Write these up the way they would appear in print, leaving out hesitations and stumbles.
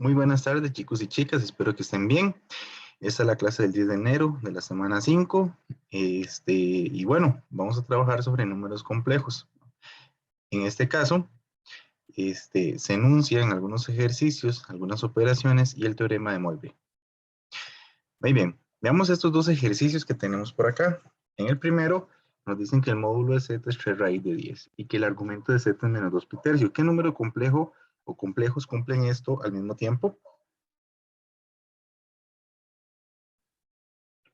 Muy buenas tardes, chicos y chicas, espero que estén bien. Esta es la clase del 10 de enero de la semana 5. Y bueno, vamos a trabajar sobre números complejos. En este caso, se enuncian algunos ejercicios, algunas operaciones y el teorema de Molbe. Muy bien, veamos estos dos ejercicios que tenemos por acá. En el primero, nos dicen que el módulo de z es 3 raíz de 10 y que el argumento de z es menos 2 pi tercio. ¿Qué número complejo o complejos cumplen esto al mismo tiempo?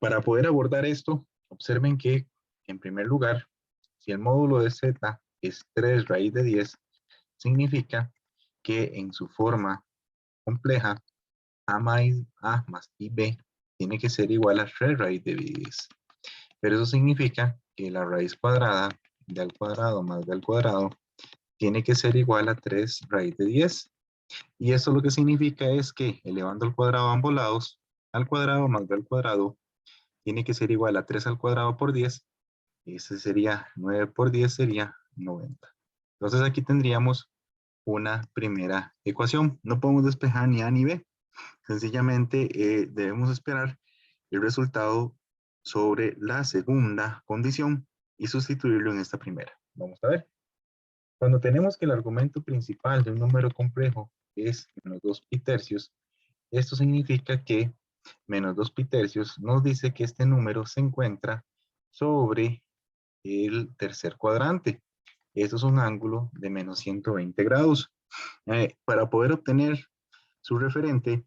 Para poder abordar esto, observen que, en primer lugar, si el módulo de z es 3 raíz de 10, significa que en su forma compleja, a más ib tiene que ser igual a 3 raíz de 10. Pero eso significa que la raíz cuadrada de al cuadrado más b al cuadrado tiene que ser igual a 3 raíz de 10. Y eso lo que significa es que elevando al cuadrado a ambos lados, al cuadrado más b al cuadrado tiene que ser igual a 3 al cuadrado por 10. Ese sería 9 por 10 sería 90. Entonces aquí tendríamos una primera ecuación. No podemos despejar ni A ni B. Sencillamente debemos esperar el resultado sobre la segunda condición y sustituirlo en esta primera. Vamos a ver. Cuando tenemos que el argumento principal de un número complejo es menos 2 pi tercios, esto significa que menos 2 pi tercios nos dice que este número se encuentra sobre el tercer cuadrante. Esto es un ángulo de menos 120 grados. Para poder obtener su referente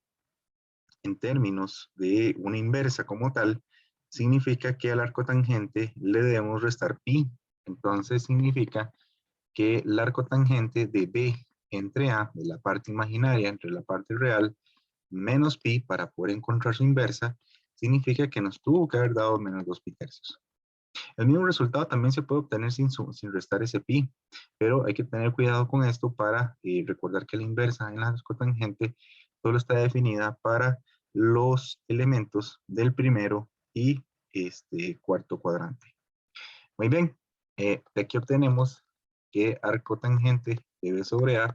en términos de una inversa como tal, significa que al arco tangente le debemos restar pi. Entonces significa que el arco tangente de B entre A, de la parte imaginaria entre la parte real, menos pi para poder encontrar su inversa, significa que nos tuvo que haber dado menos 2 pi tercios. El mismo resultado también se puede obtener sin restar ese pi, pero hay que tener cuidado con esto para recordar que la inversa en la cotangente solo está definida para los elementos del primero y cuarto cuadrante. Muy bien, de aquí obtenemos que arco tangente de B sobre A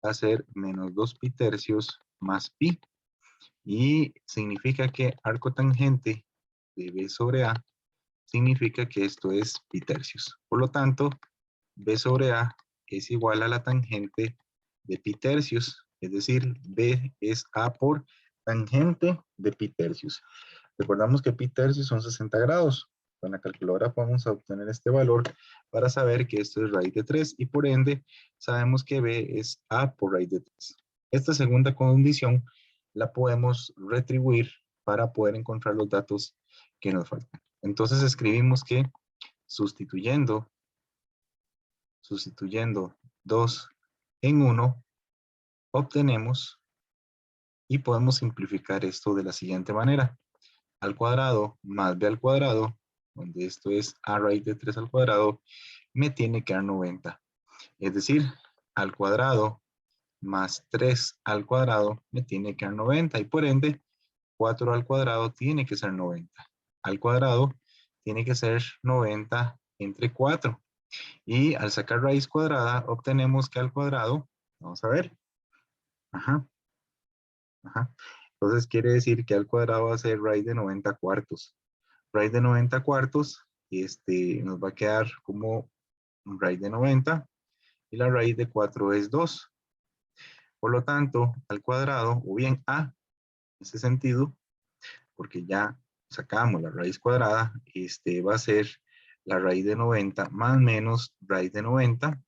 va a ser menos 2 pi tercios más pi, y significa que arco tangente de B sobre A significa que esto es pi tercios. Por lo tanto, B sobre A es igual a la tangente de pi tercios, es decir, B es A por tangente de pi tercios. Recordamos que pi tercios son 60 grados. Con la calculadora podemos obtener este valor para saber que esto es raíz de 3 y por ende sabemos que B es A por raíz de 3. Esta segunda condición la podemos retribuir para poder encontrar los datos que nos faltan. Entonces escribimos que sustituyendo 2 en 1, obtenemos y podemos simplificar esto de la siguiente manera. Al cuadrado más b al cuadrado, donde esto es a raíz de 3 al cuadrado, me tiene que dar 90. Es decir, al cuadrado más 3 al cuadrado me tiene que dar 90 y por ende 4 al cuadrado tiene que ser 90. Al cuadrado tiene que ser 90 entre 4. Y al sacar raíz cuadrada, obtenemos que al cuadrado, vamos a ver, ajá, ajá. Entonces quiere decir que al cuadrado va a ser raíz de 90 cuartos. Raíz de 90 cuartos, nos va a quedar como raíz de 90 y la raíz de 4 es 2. Por lo tanto, al cuadrado, o bien a, en ese sentido, porque ya sacamos la raíz cuadrada, va a ser la raíz de 90 más menos raíz de 90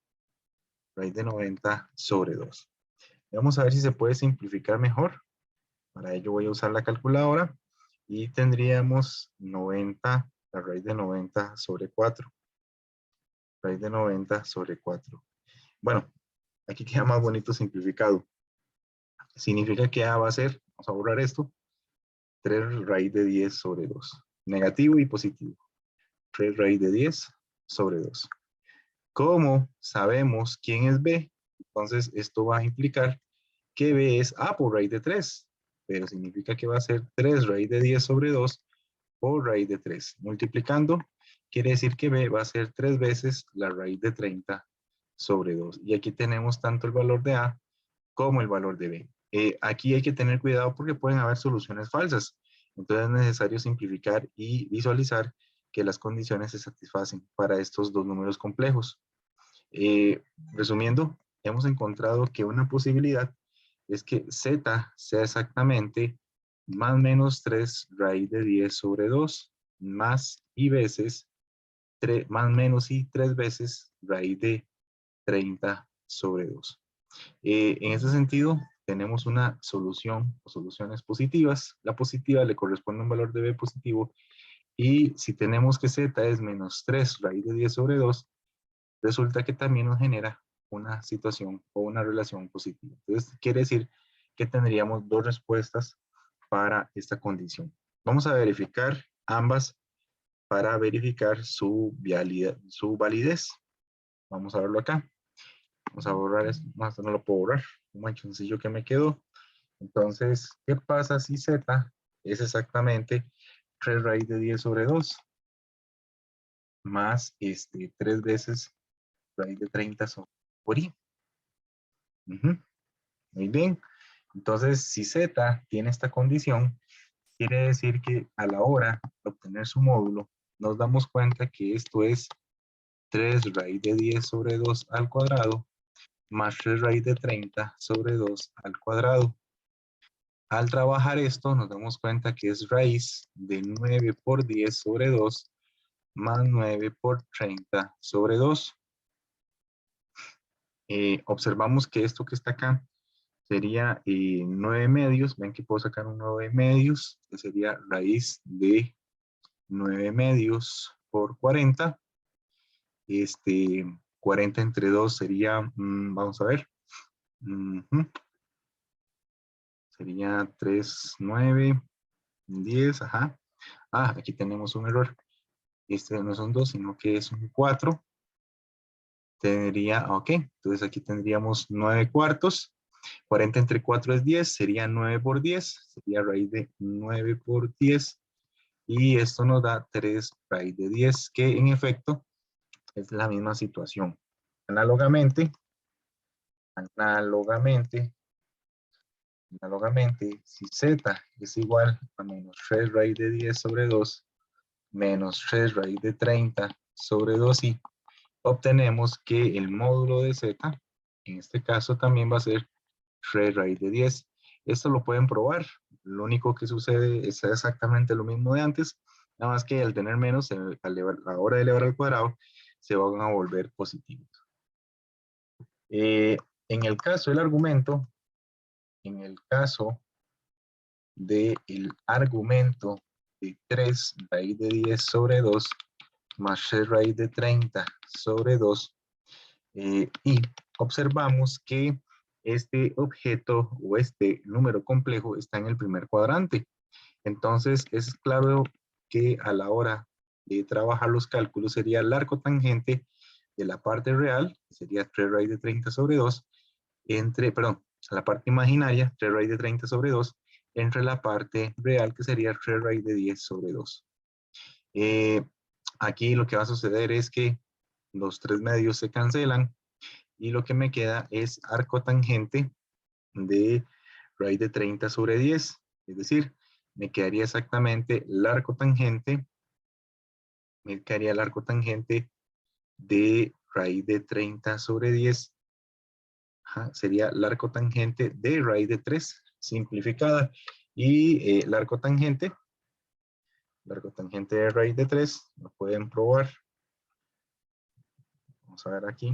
sobre 2. Vamos a ver si se puede simplificar mejor. Para ello voy a usar la calculadora y tendríamos 90, la raíz de 90 sobre 4. Raíz de 90 sobre 4. Bueno, aquí queda más bonito simplificado. Significa que A va a ser, vamos a borrar esto, 3 raíz de 10 sobre 2. Negativo y positivo. 3 raíz de 10 sobre 2. ¿Cómo sabemos quién es B? Entonces esto va a implicar que B es A por raíz de 3, pero significa que va a ser 3 raíz de 10 sobre 2 por raíz de 3. Multiplicando, quiere decir que B va a ser 3 veces la raíz de 30 sobre 2. Y aquí tenemos tanto el valor de A como el valor de B. Aquí hay que tener cuidado porque pueden haber soluciones falsas. Entonces es necesario simplificar y visualizar que las condiciones se satisfacen para estos dos números complejos. Resumiendo, hemos encontrado que una posibilidad es que z sea exactamente más menos 3 raíz de 10 sobre 2 más y veces 3, más menos y 3 veces raíz de 30 sobre 2. En ese sentido, tenemos una solución o soluciones positivas. La positiva le corresponde un valor de b positivo y si tenemos que z es menos 3 raíz de 10 sobre 2, resulta que también nos genera una situación o una relación positiva. Entonces, quiere decir que tendríamos dos respuestas para esta condición. Vamos a verificar ambas para verificar su validez. Vamos a verlo acá. Vamos a borrar esto. No, esto no lo puedo borrar. Un manchoncillo que me quedó. Entonces, ¿qué pasa si z es exactamente 3 raíz de 10 sobre 2 más 3 veces raíz de 30 por i? Muy bien. Entonces, si z tiene esta condición, quiere decir que a la hora de obtener su módulo, nos damos cuenta que esto es 3 raíz de 10 sobre 2 al cuadrado más 3 raíz de 30 sobre 2 al cuadrado. Al trabajar esto, nos damos cuenta que es raíz de 9 por 10 sobre 2 más 9 por 30 sobre 2. Observamos que esto que está acá sería 9 medios. Ven que puedo sacar un 9 medios, que sería raíz de 9 medios por 40. 40 entre 2 sería, vamos a ver, sería 3, 9, 10, ajá. Aquí tenemos un error. No son 2, sino que es un 4. Ok, entonces aquí tendríamos 9 cuartos. 40 entre 4 es 10, sería 9 por 10, sería raíz de 9 por 10. Y esto nos da 3 raíz de 10, que en efecto es la misma situación. Análogamente, si z es igual a menos 3 raíz de 10 sobre 2 menos 3 raíz de 30 sobre 2i, obtenemos que el módulo de z, en este caso también va a ser 3 raíz de 10. Esto lo pueden probar. Lo único que sucede es exactamente lo mismo de antes, nada más que al tener menos, a la hora de elevar al cuadrado, se van a volver positivos. En el caso del argumento, de 3 raíz de 10 sobre 2 más 3 raíz de 30 sobre 2, y observamos que este objeto o este número complejo está en el primer cuadrante. Entonces es claro que a la hora de trabajar los cálculos sería el arco tangente de la parte real, que sería 3 raíz de 30 sobre 2, a la parte imaginaria, 3 raíz de 30 sobre 2, entre la parte real, que sería 3 raíz de 10 sobre 2. Aquí lo que va a suceder es que los 3 medios se cancelan y lo que me queda es arco tangente de raíz de 30 sobre 10. Es decir, me quedaría exactamente el arco tangente, de raíz de 30 sobre 10. Sería el arco tangente de raíz de 3 simplificada. Y el arco tangente de raíz de 3, lo pueden probar. Vamos a ver aquí.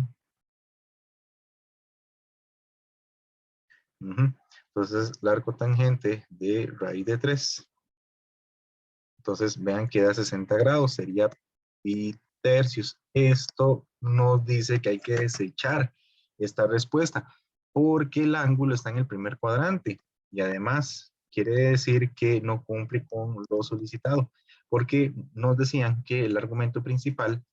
Entonces, el arco tangente de raíz de 3. Entonces, vean que da 60 grados, sería pi tercios. Esto nos dice que hay que desechar esta respuesta porque el ángulo está en el primer cuadrante y además quiere decir que no cumple con lo solicitado porque nos decían que el argumento principal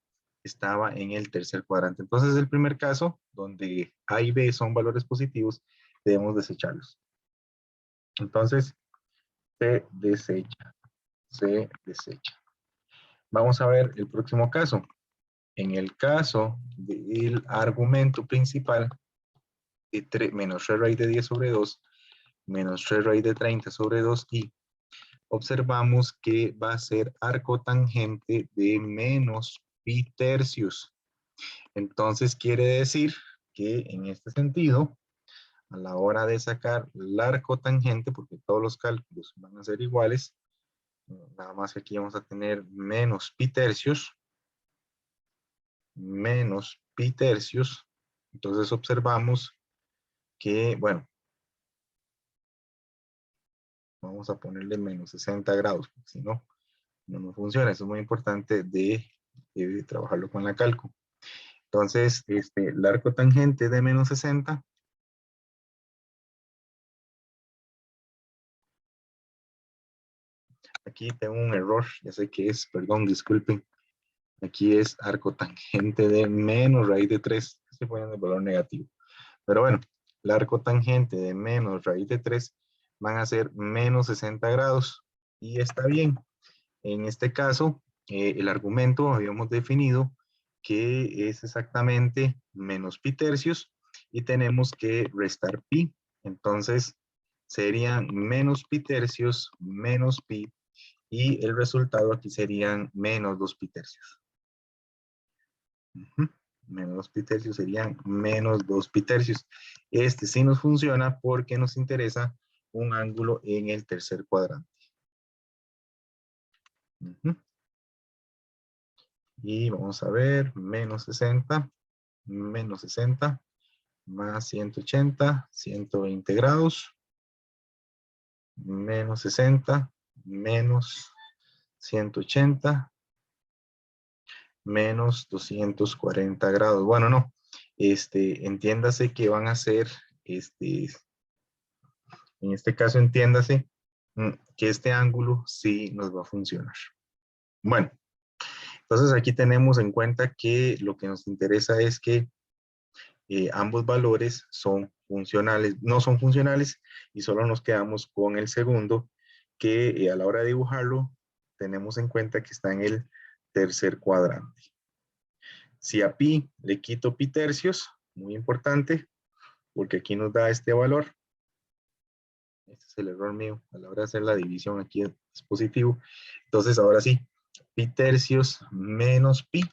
estaba en el tercer cuadrante. Entonces, el primer caso, donde A y B son valores positivos, debemos desecharlos. Entonces, se desecha. Vamos a ver el próximo caso. En el caso del argumento principal de menos 3 raíz de 10 sobre 2 menos 3 raíz de 30 sobre 2i, observamos que va a ser arco tangente de menos pi tercios. Entonces quiere decir que en este sentido, a la hora de sacar el arco tangente, porque todos los cálculos van a ser iguales, nada más que aquí vamos a tener menos pi tercios, entonces observamos que, bueno, vamos a ponerle menos 60 grados, porque si no, no funciona. Eso es muy importante de trabajarlo con la cálculo. Entonces, el arco tangente de menos 60 aquí tengo un error, ya sé que es, perdón, disculpen. Aquí es arco tangente de menos raíz de 3. Estoy poniendo el valor negativo. Pero bueno, el arco tangente de menos raíz de 3 van a ser menos 60 grados. Y está bien. En este caso, el argumento habíamos definido que es exactamente menos pi tercios y tenemos que restar pi. Entonces, serían menos pi tercios menos pi y el resultado aquí serían menos 2 pi tercios. Menos 2 pi tercios serían menos 2 pi tercios. Este sí nos funciona porque nos interesa un ángulo en el tercer cuadrante. Y vamos a ver, menos 60 más 180, 120 grados, menos 60, menos 180, menos 240 grados. Bueno, no, entiéndase que van a ser, en este caso entiéndase que este ángulo sí nos va a funcionar. Bueno, entonces aquí tenemos en cuenta que lo que nos interesa es que ambos valores son funcionales, no son funcionales y solo nos quedamos con el segundo que a la hora de dibujarlo tenemos en cuenta que está en el tercer cuadrante. Si a pi le quito pi tercios, muy importante, porque aquí nos da este valor. Este es el error mío, a la hora de hacer la división aquí es positivo. Entonces ahora sí, pi tercios menos pi.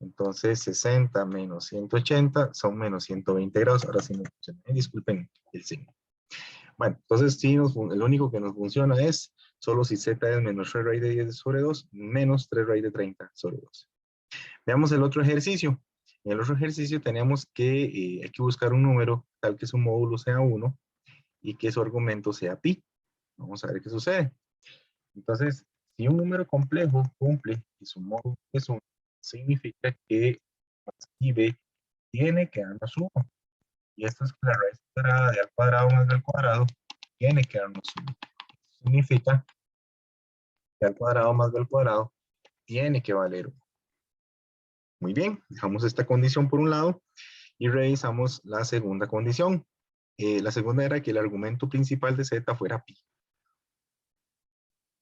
Entonces 60 menos 180 son menos 120 grados. Ahora sí me funciona. Disculpen el signo. Bueno, entonces sí, el único que nos funciona es solo si z es menos 3 raíz de 10 sobre 2 menos 3 raíz de 30 sobre 2. Veamos el otro ejercicio. En el otro ejercicio tenemos que hay que buscar un número tal que su módulo sea 1 y que su argumento sea pi. Vamos a ver qué sucede. Entonces, si un número complejo cumple y su módulo es 1, significa que y b tiene que darnos 1. Y esto es que la raíz cuadrada de a cuadrado más b al cuadrado tiene que darnos 1. Significa que al cuadrado más b al cuadrado tiene que valer 1. Muy bien, dejamos esta condición por un lado y revisamos la segunda condición. La segunda era que el argumento principal de z fuera pi.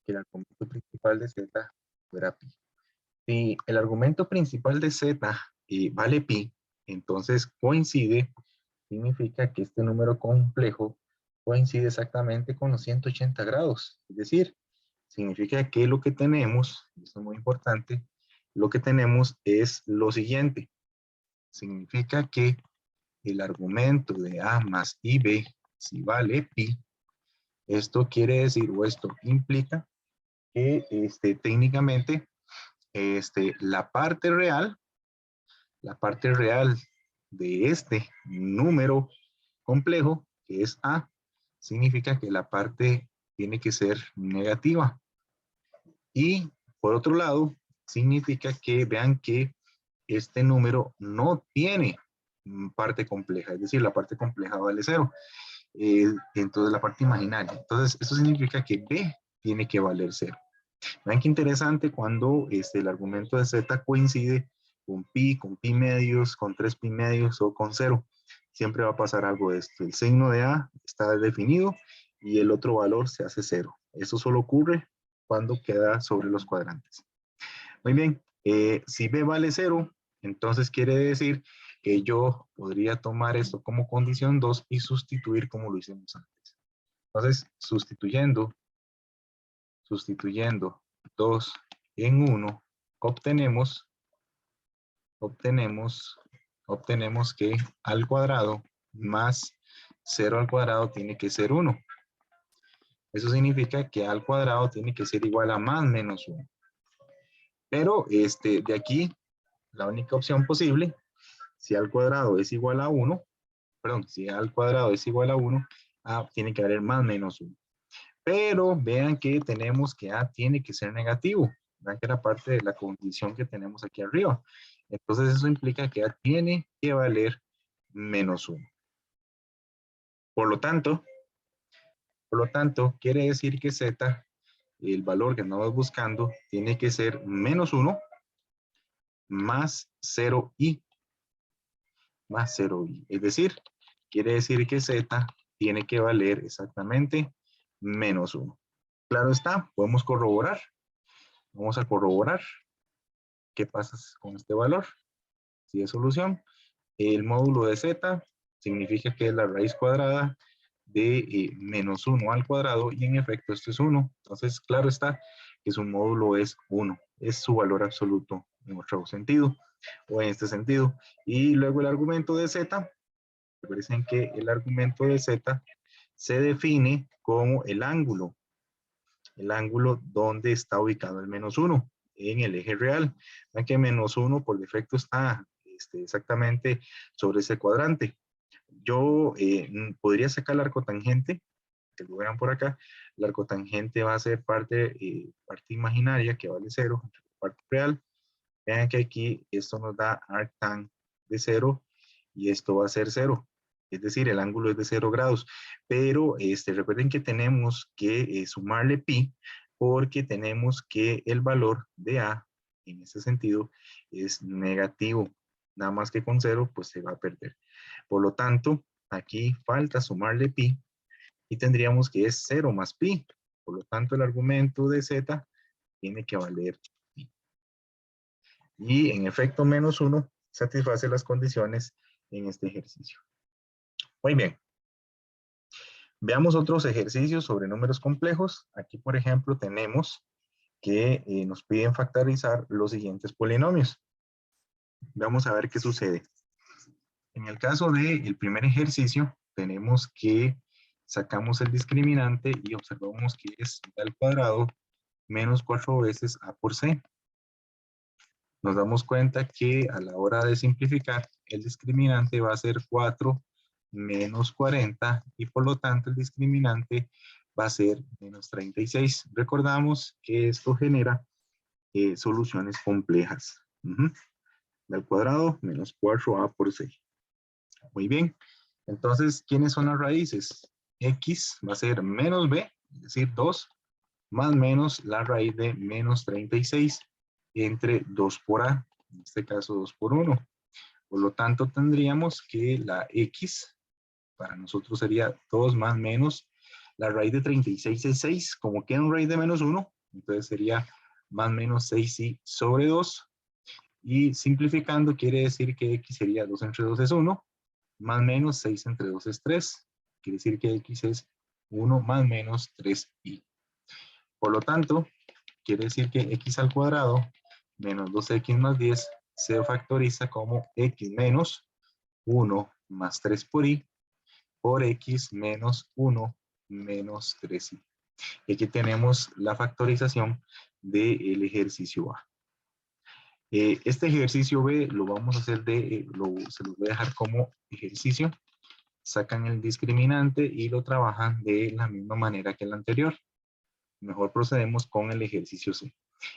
Que el argumento principal de z fuera pi. Si el argumento principal de z vale pi, entonces coincide, significa que este número complejo coincide exactamente con los 180 grados. Es decir, significa que lo que tenemos, y esto es muy importante, lo que tenemos es lo siguiente. Significa que el argumento de a más ib, si vale pi, esto quiere decir, o esto implica que técnicamente la parte real de este número complejo, que es a, significa que la parte tiene que ser negativa. Y por otro lado, significa que vean que este número no tiene parte compleja, es decir, la parte compleja vale 0. Entonces la parte imaginaria. Entonces, eso significa que b tiene que valer 0. Vean qué interesante cuando el argumento de z coincide con pi medios, con 3 pi medios o con 0. Siempre va a pasar algo de esto. El signo de a está definido y el otro valor se hace 0. Eso solo ocurre cuando queda sobre los cuadrantes. Muy bien, si b vale 0, entonces quiere decir que yo podría tomar esto como condición 2 y sustituir como lo hicimos antes. Entonces, sustituyendo 2 en 1, obtenemos que al cuadrado más 0 al cuadrado tiene que ser 1. Eso significa que al cuadrado tiene que ser igual a más menos 1. Pero de aquí, la única opción posible, si al cuadrado es igual a 1, perdón, si al cuadrado es igual a 1, A tiene que valer más menos 1. Pero vean que tenemos que A tiene que ser negativo. Vean que era parte de la condición que tenemos aquí arriba. Entonces eso implica que A tiene que valer menos 1. Por lo tanto, quiere decir que Z, el valor que estamos buscando, tiene que ser menos 1 más 0i. Más 0i. Es decir, quiere decir que Z tiene que valer exactamente menos 1. Claro está, podemos corroborar. Vamos a corroborar qué pasa con este valor. Si es solución, el módulo de Z significa que es la raíz cuadrada de menos 1 al cuadrado, y en efecto esto es 1. Entonces, claro está que su módulo es 1. Es su valor absoluto en otro sentido, o en este sentido. Y luego el argumento de Z, recuerden que el argumento de Z se define como el ángulo donde está ubicado el menos 1 en el eje real. Vean que menos 1 por defecto está exactamente sobre ese cuadrante. Yo podría sacar la arcotangente, que lo vean por acá. La arcotangente va a ser parte imaginaria, que vale 0, parte real. Vean que aquí esto nos da arctan de 0 y esto va a ser 0. Es decir, el ángulo es de 0 grados. Pero recuerden que tenemos que sumarle pi, porque tenemos que el valor de A, en ese sentido, es negativo. Nada más que con 0, pues se va a perder. Por lo tanto, aquí falta sumarle pi y tendríamos que es 0 más pi. Por lo tanto, el argumento de Z tiene que valer pi. Y en efecto, menos 1 satisface las condiciones en este ejercicio. Muy bien. Veamos otros ejercicios sobre números complejos. Aquí, por ejemplo, tenemos que nos piden factorizar los siguientes polinomios. Vamos a ver qué sucede. En el caso del primer ejercicio, tenemos que sacamos el discriminante y observamos que es al cuadrado menos 4 veces A por C. Nos damos cuenta que a la hora de simplificar, el discriminante va a ser 4 menos 40 y por lo tanto el discriminante va a ser menos 36. Recordamos que esto genera soluciones complejas. Al cuadrado menos 4A por C. Muy bien. Entonces, ¿quiénes son las raíces? X va a ser menos B, es decir, 2, más menos la raíz de menos 36 entre 2 por A, en este caso 2 por 1. Por lo tanto, tendríamos que la X para nosotros sería 2 más menos la raíz de 36 es 6. Como queda un raíz de menos 1, entonces sería más menos 6i sobre 2. Y simplificando quiere decir que X sería 2 entre 2 es 1, más menos 6 entre 2 es 3. Quiere decir que X es 1 más menos 3i. Por lo tanto, quiere decir que X al cuadrado menos 2X más 10 se factoriza como X menos 1 más 3 por I por X menos 1 menos 3i. Y aquí tenemos la factorización del ejercicio A. Este ejercicio B lo vamos a hacer se lo voy a dejar como ejercicio. Sacan el discriminante y lo trabajan de la misma manera que el anterior. Mejor procedemos con el ejercicio C.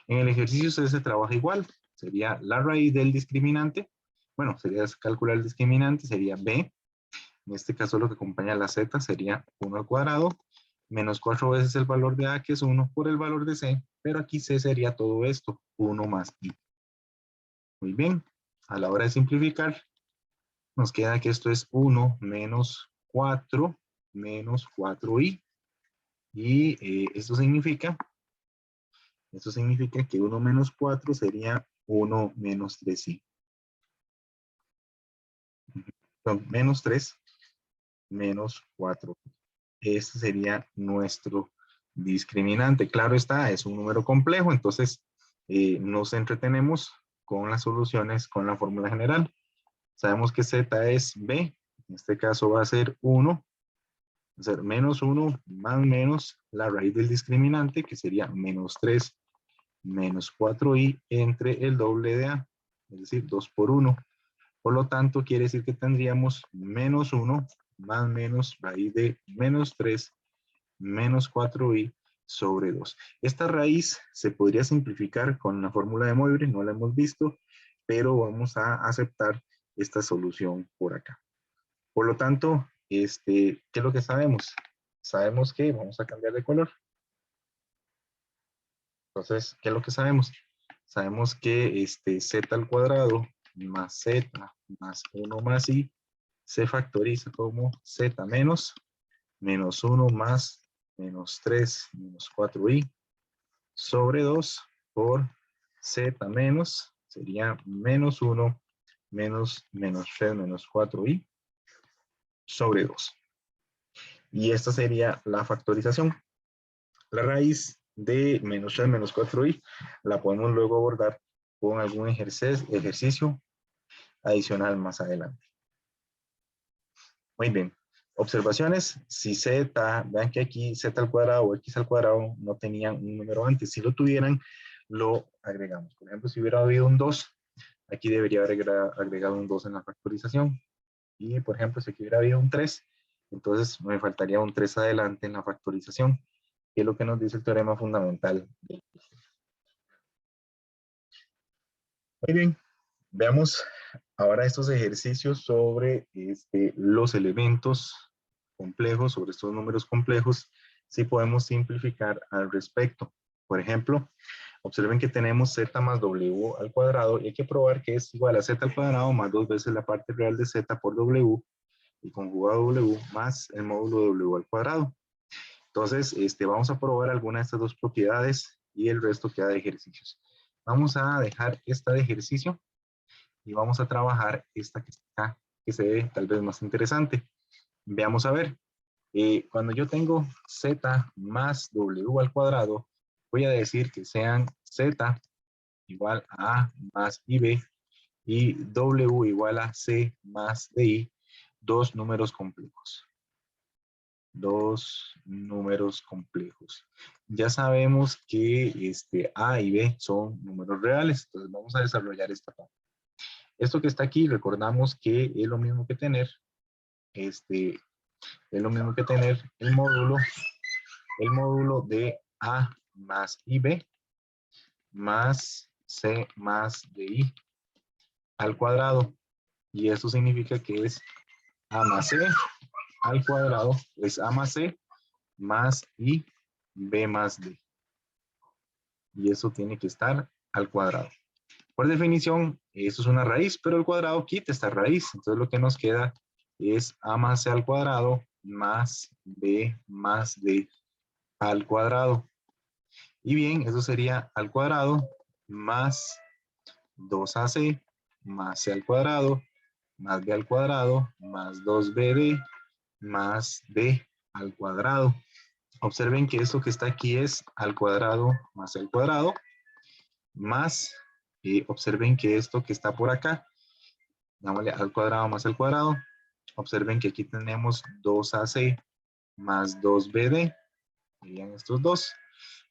En el ejercicio C se trabaja igual. Sería la raíz del discriminante. Bueno, sería calcular el discriminante, sería B. En este caso lo que acompaña a la Z sería 1 al cuadrado, menos 4 veces el valor de A, que es 1, por el valor de C. Pero aquí C sería todo esto, 1 más I. Muy bien. A la hora de simplificar, nos queda que esto es 1 menos 4 menos 4i. Y esto significa que 1 menos 4 sería 1 menos 3i. Son menos 3, menos 4. Este sería nuestro discriminante. Claro está, es un número complejo, entonces nos entretenemos con las soluciones con la fórmula general. Sabemos que z es b, en este caso va a ser 1, va a ser menos 1 más menos la raíz del discriminante, que sería menos 3 menos 4i entre el doble de a, es decir, 2 por 1. Por lo tanto, quiere decir que tendríamos menos 1 más menos raíz de menos 3 menos 4i sobre 2. Esta raíz se podría simplificar con la fórmula de Moivre, no la hemos visto, pero vamos a aceptar esta solución por acá. Por lo tanto, ¿qué es lo que sabemos? Sabemos que, vamos a cambiar de color. Entonces, ¿qué es lo que sabemos? Sabemos que z al cuadrado más z más 1 más i se factoriza como z menos 1 más menos 3 menos 4i sobre 2 por z menos, sería menos 1 menos 3 menos 4i sobre 2. Y esta sería la factorización. La raíz de menos 3 menos 4i la podemos luego abordar con algún ejercicio adicional más adelante. Muy bien. Observaciones, si z, vean que aquí z al cuadrado o x al cuadrado no tenían un número antes. Si lo tuvieran, lo agregamos. Por ejemplo, si hubiera habido un 2, aquí debería haber agregado un 2 en la factorización. Y, por ejemplo, si aquí hubiera habido un 3, entonces me faltaría un 3 adelante en la factorización, que es lo que nos dice el teorema fundamental. Muy bien, veamos ahora estos ejercicios sobre los elementos complejos, sobre estos números complejos, si podemos simplificar al respecto. Por ejemplo, observen que tenemos z más w al cuadrado y hay que probar que es igual a z al cuadrado más 2 veces la parte real de z por w y conjugado w más el módulo de w al cuadrado. Entonces, vamos a probar alguna de estas dos propiedades y el resto queda de ejercicios. Vamos a dejar esta de ejercicio y vamos a trabajar esta que está acá, que se ve tal vez más interesante. Veamos a ver. Cuando yo tengo z más w al cuadrado, voy a decir que sean z igual a a más ib y w igual a c más di, dos números complejos. Dos números complejos. Ya sabemos que a y b son números reales, entonces vamos a desarrollar esta parte. Esto que está aquí, recordamos que es lo mismo que tener, es lo mismo que tener el módulo de a más ib más c más di al cuadrado. Y esto significa que es a más c al cuadrado, es a más c más i b más d. Y eso tiene que estar al cuadrado. Por definición, eso es una raíz, pero el cuadrado quita esta raíz. Entonces lo que nos queda es a más c al cuadrado más b más d al cuadrado. Y bien, eso sería al cuadrado más 2ac más c al cuadrado más b al cuadrado más 2bd más d al cuadrado. Observen que esto que está aquí es al cuadrado más c al cuadrado más, observen que esto que está por acá, dámosle al cuadrado más al cuadrado. Observen que aquí tenemos 2ac más 2bd, serían estos dos.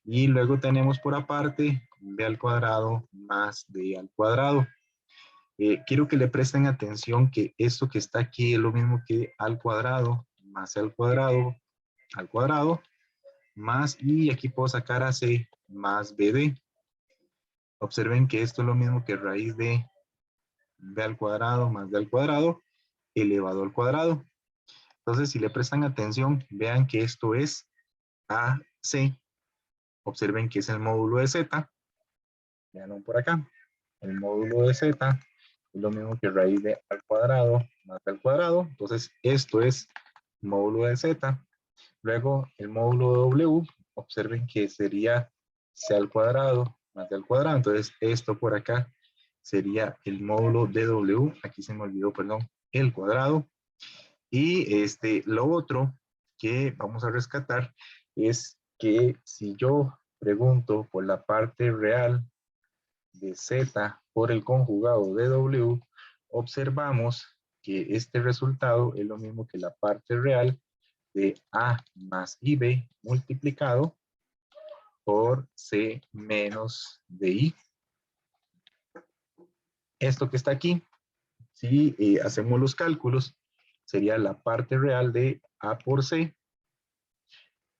Y luego tenemos por aparte b al cuadrado más d al cuadrado. Quiero que le presten atención que esto que está aquí es lo mismo que al cuadrado más c al cuadrado, más, y aquí puedo sacar a c más bd. Observen que esto es lo mismo que raíz de b al cuadrado más d al cuadrado elevado al cuadrado. Entonces, si le prestan atención, vean que esto es AC. Observen que es el módulo de Z. Veanlo por acá. El módulo de Z es lo mismo que raíz de al cuadrado más d al cuadrado. Entonces, esto es módulo de Z. Luego, el módulo de W, observen que sería C al cuadrado más d al cuadrado. Entonces, esto por acá sería el módulo de W. Aquí se me olvidó, perdón, el cuadrado. Y lo otro que vamos a rescatar es que si yo pregunto por la parte real de Z por el conjugado de W, observamos que este resultado es lo mismo que la parte real de A más IB multiplicado por C menos DI. Esto que está aquí, si hacemos los cálculos, sería la parte real de A por C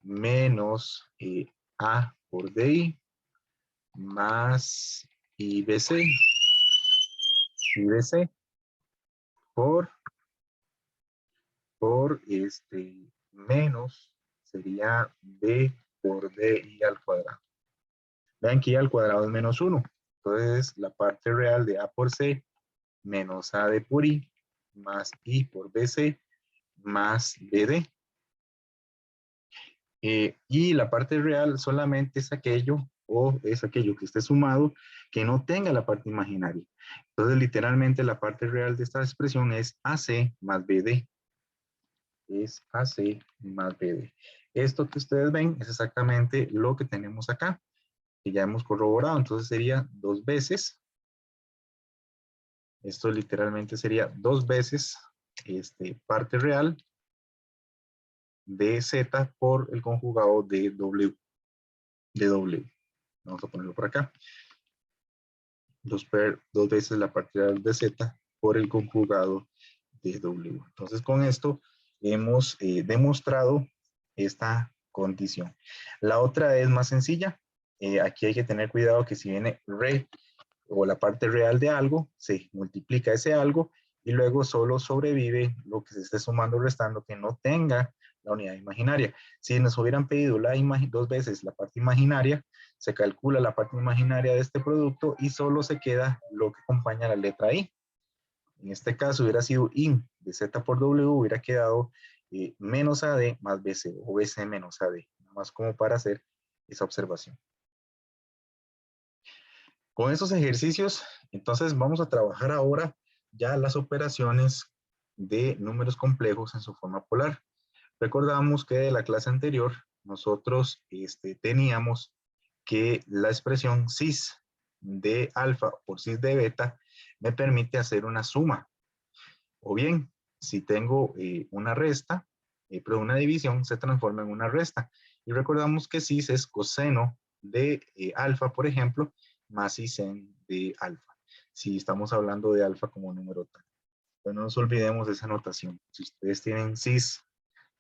menos A por DI más IBC por menos sería B por DI al cuadrado. Vean que I al cuadrado es menos 1. Entonces la parte real de A por C menos AD por I más I por BC más BD. Y la parte real solamente es aquello que esté sumado que no tenga la parte imaginaria. Entonces literalmente la parte real de esta expresión es AC más BD. Es AC más BD. Esto que ustedes ven es exactamente lo que tenemos acá, que ya hemos corroborado. Entonces sería 2 veces. Esto literalmente sería 2 veces parte real de Z por el conjugado de W. Vamos a ponerlo por acá. 2 veces la parte real de Z por el conjugado de W. Entonces con esto hemos demostrado esta condición. La otra es más sencilla. Aquí hay que tener cuidado que si viene re o la parte real de algo, se multiplica ese algo y luego solo sobrevive lo que se esté sumando o restando que no tenga la unidad imaginaria. Si nos hubieran pedido 2 veces la parte imaginaria, se calcula la parte imaginaria de este producto y solo se queda lo que acompaña la letra I. En este caso hubiera sido I de Z por W, hubiera quedado menos AD más BC o BC menos AD, nada más como para hacer esa observación. Con esos ejercicios, entonces vamos a trabajar ahora ya las operaciones de números complejos en su forma polar. Recordamos que de la clase anterior nosotros teníamos que la expresión cis de alfa por cis de beta me permite hacer una suma. O bien, si tengo una resta, pero una división se transforma en una resta. Y recordamos que cis es coseno de alfa, por ejemplo, más isen de alfa. Si estamos hablando de alfa como número tal. Pero no nos olvidemos de esa notación. Si ustedes tienen cis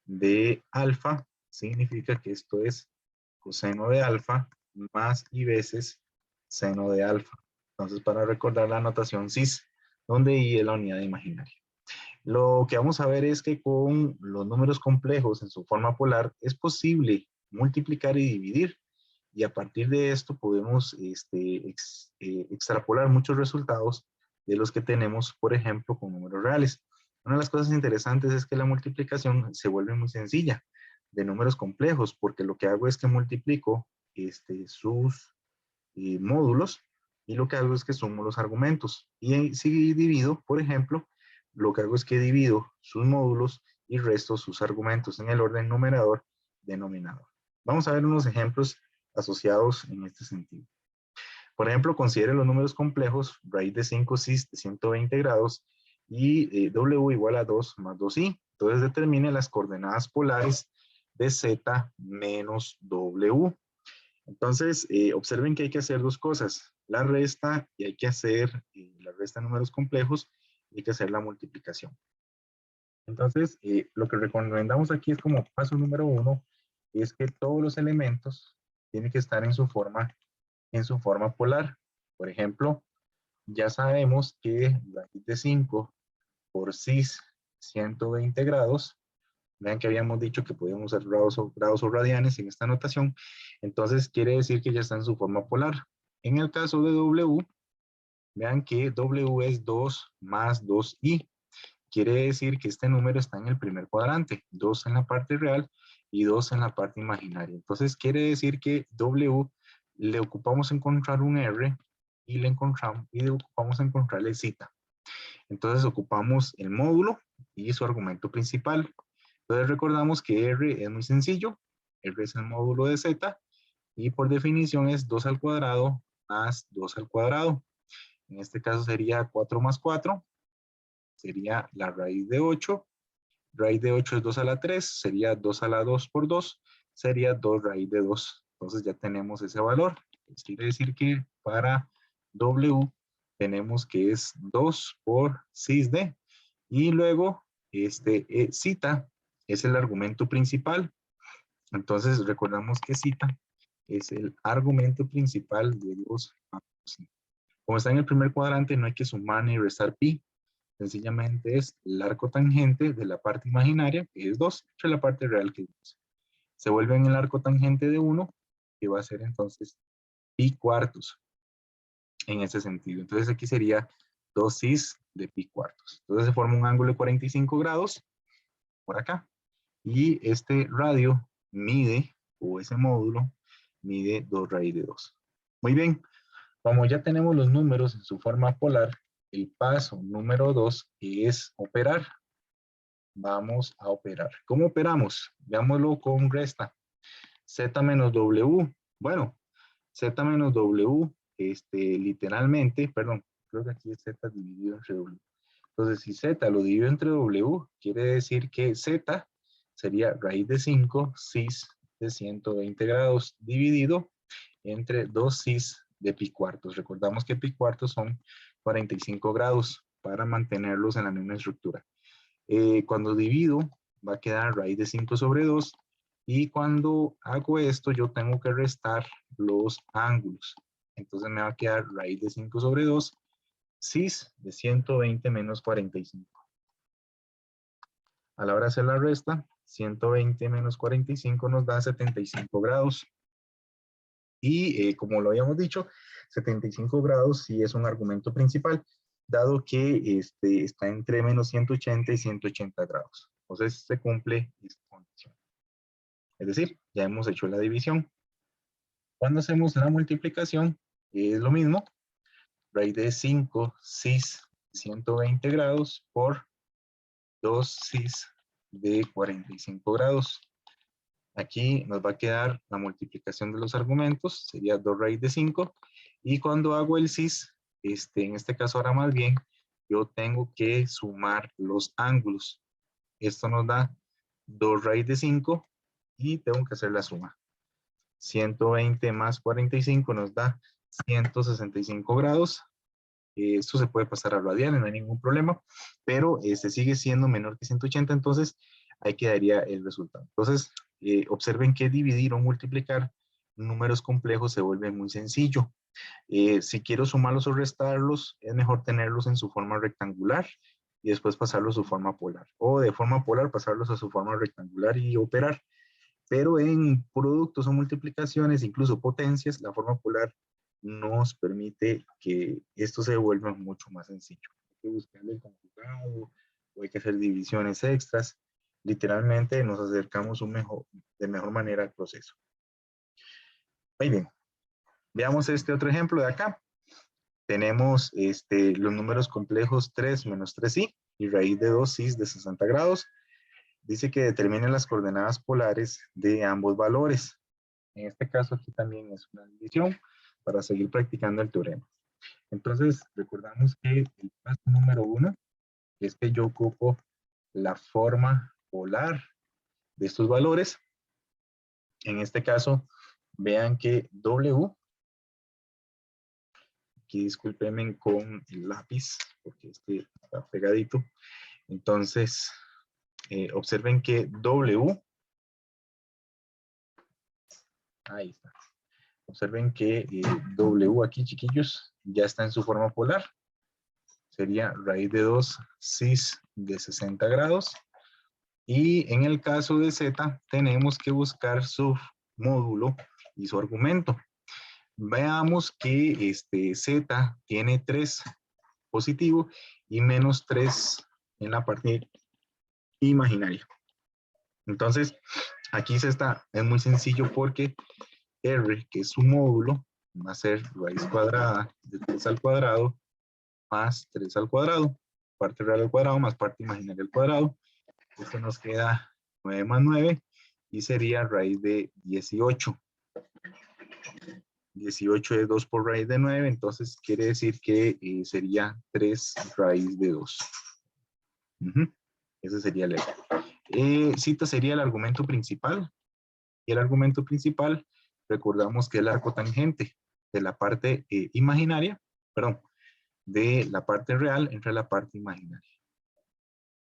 de alfa, significa que esto es coseno de alfa más i veces seno de alfa. Entonces, para recordar la notación cis, donde i es la unidad imaginaria. Lo que vamos a ver es que con los números complejos en su forma polar es posible multiplicar y dividir. Y a partir de esto podemos extrapolar muchos resultados de los que tenemos, por ejemplo, con números reales. Una de las cosas interesantes es que la multiplicación se vuelve muy sencilla de números complejos, porque lo que hago es que multiplico sus módulos y lo que hago es que sumo los argumentos. Y si divido, por ejemplo, lo que hago es que divido sus módulos y resto sus argumentos en el orden numerador-denominador. Vamos a ver unos ejemplos asociados en este sentido. Por ejemplo, considere los números complejos, raíz de 5 cis de 120 grados y W igual a 2 más 2i. Entonces determine las coordenadas polares de Z menos W. Entonces, observen que hay que hacer dos cosas, la resta y hay que hacer la resta de números complejos y hay que hacer la multiplicación. Entonces, lo que recomendamos aquí es como paso número 1, es que todos los elementos tienen que estar en su forma polar. Por ejemplo, ya sabemos que raíz de 5 por cis 120 grados, vean que habíamos dicho que podíamos usar grados o radianes en esta notación, entonces quiere decir que ya está en su forma polar. En el caso de W, vean que W es 2 más 2i, quiere decir que este número está en el primer cuadrante, 2 en la parte real y 2 en la parte imaginaria. Entonces quiere decir que W le ocupamos encontrar un R y le ocupamos encontrarle Z. Entonces ocupamos el módulo y su argumento principal. Entonces recordamos que R es muy sencillo. R es el módulo de Z y por definición es 2 al cuadrado más 2 al cuadrado. En este caso sería 4 más 4, sería la raíz de 8. Raíz de 8 es 2 a la 3, sería 2 a la 2 por 2, sería 2 raíz de 2. Entonces ya tenemos ese valor. Esto quiere decir que para W tenemos que es 2 por 6D. Y luego, cita es el argumento principal. Entonces recordamos que cita es el argumento principal de los ángulos. Como está en el primer cuadrante, no hay que sumar ni restar pi. Sencillamente es el arco tangente de la parte imaginaria, que es 2, entre la parte real, que es 2. Se vuelve en el arco tangente de 1, que va a ser entonces pi cuartos, en ese sentido. Entonces aquí sería 2 cis de pi cuartos. Entonces se forma un ángulo de 45 grados, por acá. Y este radio mide, o ese módulo, mide 2 raíz de 2. Muy bien, como ya tenemos los números en su forma polar, el paso número 2 es operar. Vamos a operar. ¿Cómo operamos? Veámoslo con resta. Z menos W. Bueno, Z menos W, literalmente, perdón, creo que aquí es Z dividido entre W. Entonces, si Z lo divido entre W, quiere decir que Z sería raíz de 5 cis de 120 grados dividido entre 2 cis de pi cuartos. Recordamos que pi cuartos son 45 grados para mantenerlos en la misma estructura. Cuando divido, va a quedar raíz de 5 sobre 2. Y cuando hago esto, yo tengo que restar los ángulos. Entonces me va a quedar raíz de 5 sobre 2, cis de 120 menos 45. A la hora de hacer la resta, 120 menos 45 nos da 75 grados. Y como lo habíamos dicho, 75 grados sí es un argumento principal, dado que está entre menos 180 y 180 grados. Entonces se cumple esta condición. Es decir, ya hemos hecho la división. Cuando hacemos la multiplicación, es lo mismo. Raíz de 5 cis 120 grados por 2 cis de 45 grados. Aquí nos va a quedar la multiplicación de los argumentos, sería 2 raíz de 5. Y cuando hago el cis, en este caso ahora más bien, yo tengo que sumar los ángulos. Esto nos da 2 raíz de 5 y tengo que hacer la suma. 120 más 45 nos da 165 grados. Esto se puede pasar a radianes, no hay ningún problema, pero sigue siendo menor que 180, entonces ahí quedaría el resultado. Entonces, observen que dividir o multiplicar números complejos se vuelve muy sencillo. Si quiero sumarlos o restarlos, es mejor tenerlos en su forma rectangular y después pasarlos a su forma polar. O de forma polar pasarlos a su forma rectangular y operar. Pero en productos o multiplicaciones, incluso potencias, la forma polar nos permite que esto se vuelva mucho más sencillo. Hay que buscarle el conjugado o hay que hacer divisiones extras. Literalmente nos acercamos de mejor manera al proceso. Muy bien. Veamos este otro ejemplo de acá. Tenemos los números complejos 3 menos 3i y raíz de 2 cis de 60 grados. Dice que determinen las coordenadas polares de ambos valores. En este caso aquí también es una división para seguir practicando el teorema. Entonces recordamos que el paso número 1 es que yo ocupo la forma polar de estos valores. En este caso, vean que W, aquí discúlpenme con el lápiz, porque está pegadito. Entonces, observen que W, ahí está. Observen que W aquí, chiquillos, ya está en su forma polar. Sería raíz de 2 cis de 60 grados. Y en el caso de Z, tenemos que buscar su módulo y su argumento. Veamos que Z tiene 3 positivo y menos 3 en la parte imaginaria. Entonces, aquí es muy sencillo porque R, que es su módulo, va a ser raíz cuadrada de 3 al cuadrado más 3 al cuadrado. parte real al cuadrado más parte imaginaria al cuadrado. Esto nos queda 9 más 9 y sería raíz de 18. 18 es 2 por raíz de 9, entonces quiere decir que sería 3 raíz de 2. Ese sería el R. Cita sería el argumento principal. Y el argumento principal, recordamos que es el arco tangente de la parte imaginaria, perdón, de la parte real entre la parte imaginaria.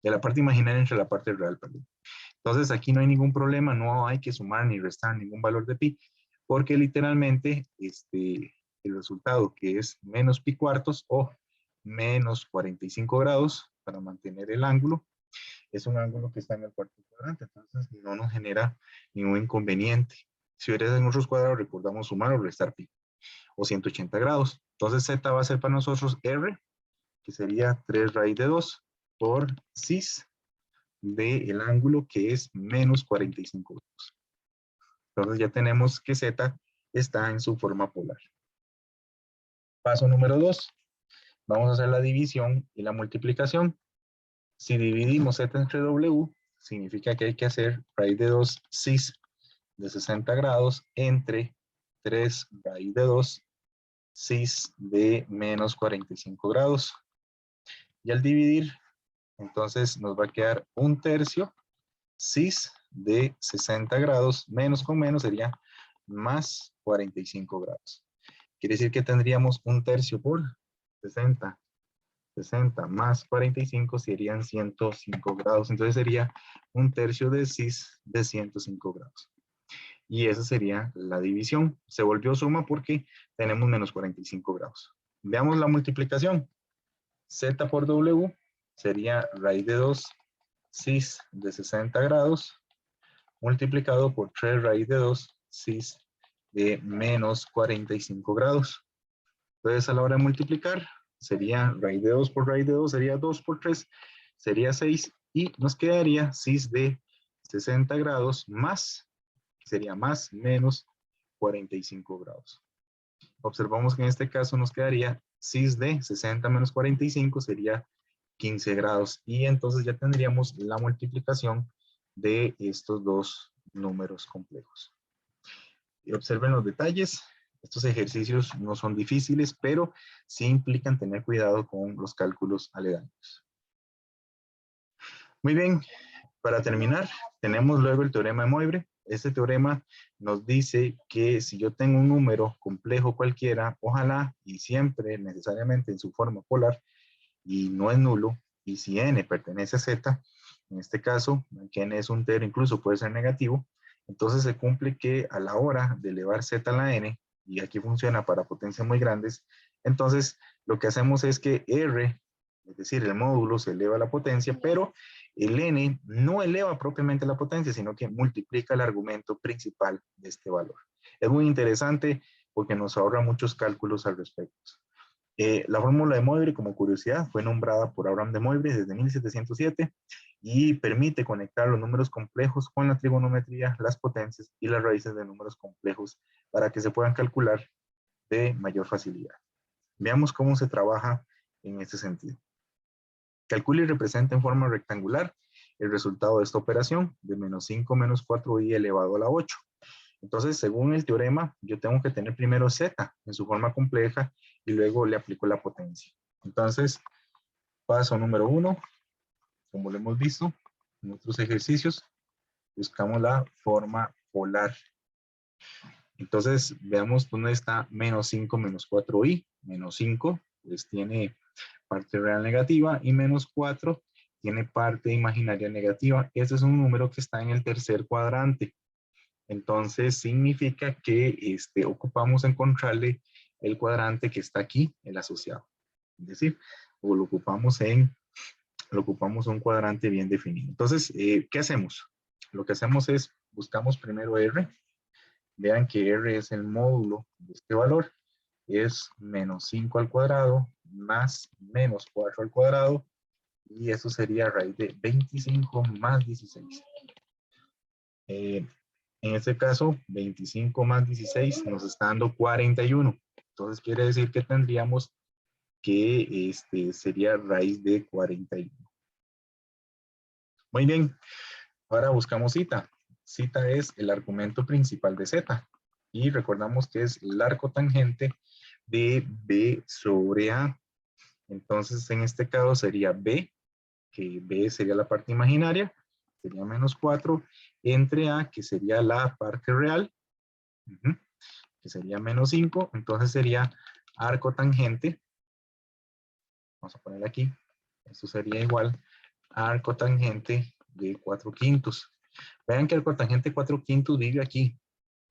De la parte imaginaria entre la parte real, perdón. Entonces aquí no hay ningún problema, no hay que sumar ni restar ningún valor de pi, porque literalmente el resultado que es menos pi cuartos o menos 45 grados para mantener el ángulo, es un ángulo que está en el cuarto cuadrante, entonces no nos genera ningún inconveniente. Si hubiera en otros cuadrados, recordamos sumar o restar pi, o 180 grados. Entonces z va a ser para nosotros r, que sería 3 raíz de 2 por cis del ángulo que es menos 45 grados. Entonces ya tenemos que z está en su forma polar. Paso número 2. Vamos a hacer la división y la multiplicación. Si dividimos z entre w, significa que hay que hacer raíz de 2 cis de 60 grados entre 3 raíz de 2 cis de menos 45 grados. Y al dividir, entonces nos va a quedar 1/3 cis de 60 grados, menos con menos sería más 45 grados. Quiere decir que tendríamos 1/3 por 60. 60 más 45 serían 105 grados. Entonces sería 1/3 de cis de 105 grados. Y esa sería la división. Se volvió suma porque tenemos menos 45 grados. Veamos la multiplicación. Z por W sería raíz de 2 cis de 60 grados multiplicado por 3 raíz de 2 cis de menos 45 grados. Entonces a la hora de multiplicar sería raíz de 2 por raíz de 2 sería 2 por 3 sería 6 y nos quedaría cis de 60 grados más, sería más menos 45 grados. Observamos que en este caso nos quedaría cis de 60 menos 45 sería 15 grados y entonces ya tendríamos la multiplicación de estos dos números complejos. Y observen los detalles. Estos ejercicios no son difíciles, pero sí implican tener cuidado con los cálculos aledaños. Muy bien, para terminar, tenemos luego el teorema de Moivre. Este teorema nos dice que si yo tengo un número complejo cualquiera, ojalá y siempre necesariamente en su forma polar, y no es nulo, y si n pertenece a z, en este caso, que n es un entero, incluso puede ser negativo, entonces se cumple que a la hora de elevar z a la n, y aquí funciona para potencias muy grandes, entonces lo que hacemos es que r, es decir, el módulo se eleva a la potencia, pero el n no eleva propiamente la potencia, sino que multiplica el argumento principal de este valor. Es muy interesante porque nos ahorra muchos cálculos al respecto. La fórmula de Moivre, como curiosidad, fue nombrada por Abraham de Moivre desde 1707 y permite conectar los números complejos con la trigonometría, las potencias y las raíces de números complejos para que se puedan calcular de mayor facilidad. Veamos cómo se trabaja en este sentido. Calcula y representa en forma rectangular el resultado de esta operación de menos 5 menos 4i elevado a la 8. Entonces, según el teorema, yo tengo que tener primero z en su forma compleja y luego le aplico la potencia. Entonces, paso número 1, como lo hemos visto en otros ejercicios, buscamos la forma polar. Entonces, veamos dónde está menos 5 menos 4i. Menos 5, pues tiene parte real negativa y menos 4 tiene parte imaginaria negativa. Este es un número que está en el tercer cuadrante. Entonces significa que ocupamos encontrarle el cuadrante que está aquí, el asociado. Es decir, o lo ocupamos en un cuadrante bien definido. Entonces, ¿qué hacemos? Lo que hacemos es, buscamos primero R. Vean que R es el módulo de este valor. Es menos 5 al cuadrado más menos 4 al cuadrado. Y eso sería raíz de 25 más 16. En este caso, 25 más 16 nos está dando 41. Entonces quiere decir que tendríamos que sería raíz de 41. Muy bien, ahora buscamos zeta. Zeta es el argumento principal de z. Y recordamos que es el arco tangente de b sobre a. Entonces, en este caso sería b, que b sería la parte imaginaria, sería menos 4, entre a, que sería la parte real, que sería menos 5. Entonces sería arco tangente. Vamos a poner aquí. Esto sería igual a arco tangente de 4/5. Vean que el cotangente 4/5 vive aquí.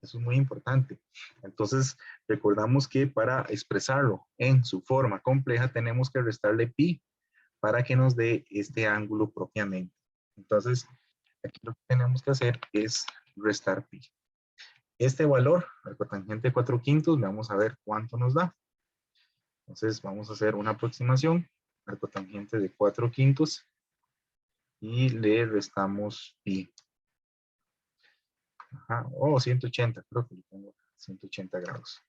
Eso es muy importante. Entonces, recordamos que para expresarlo en su forma compleja tenemos que restarle pi para que nos dé este ángulo propiamente. Entonces, aquí lo que tenemos que hacer es restar pi. Este valor, el cotangente 4/5, vamos a ver cuánto nos da. Entonces, vamos a hacer una aproximación al cotangente de 4/5 y le restamos pi. Ajá. 180, creo que le pongo 180 grados.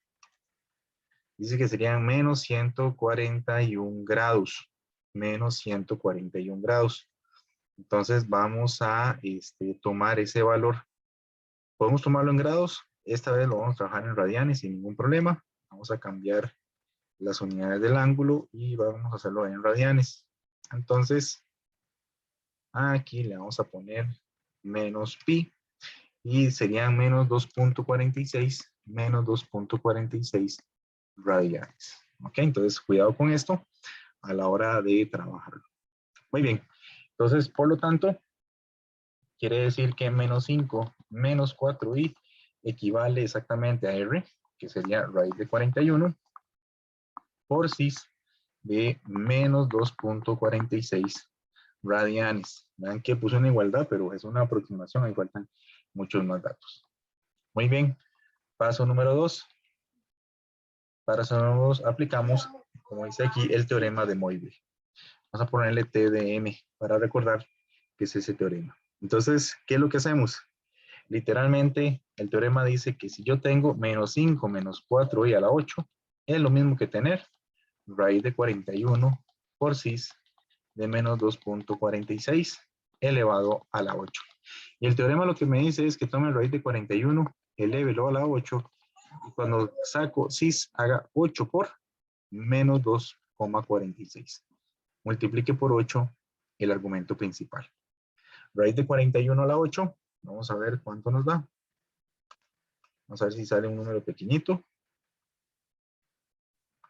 Dice que serían menos 141 grados. Menos 141 grados. Entonces vamos a tomar ese valor. ¿Podemos tomarlo en grados? Esta vez lo vamos a trabajar en radianes sin ningún problema. Vamos a cambiar las unidades del ángulo y vamos a hacerlo en radianes. Entonces, aquí le vamos a poner menos pi. Y serían menos 2.46, menos 2.46 radianes. Ok, entonces cuidado con esto a la hora de trabajarlo. Muy bien, entonces por lo tanto, quiere decir que menos 5 menos 4i equivale exactamente a r, que sería raíz de 41, por cis de menos 2.46 radianes. Vean que puse una igualdad, pero es una aproximación, ahí faltan muchos más datos. Muy bien, paso número 2. Para eso nos aplicamos, como dice aquí, el teorema de Moivre. Vamos a ponerle T de M para recordar que es ese teorema. Entonces, ¿qué es lo que hacemos? Literalmente, el teorema dice que si yo tengo menos 5 menos 4i a la 8, es lo mismo que tener raíz de 41 por cis de menos 2.46 elevado a la 8. Y el teorema lo que me dice es que tome raíz de 41, elévelo a la 8, y cuando saco cis haga 8 por menos 2,46. Multiplique por 8 el argumento principal. Raíz de 41 a la 8, vamos a ver cuánto nos da. Vamos a ver si sale un número pequeñito.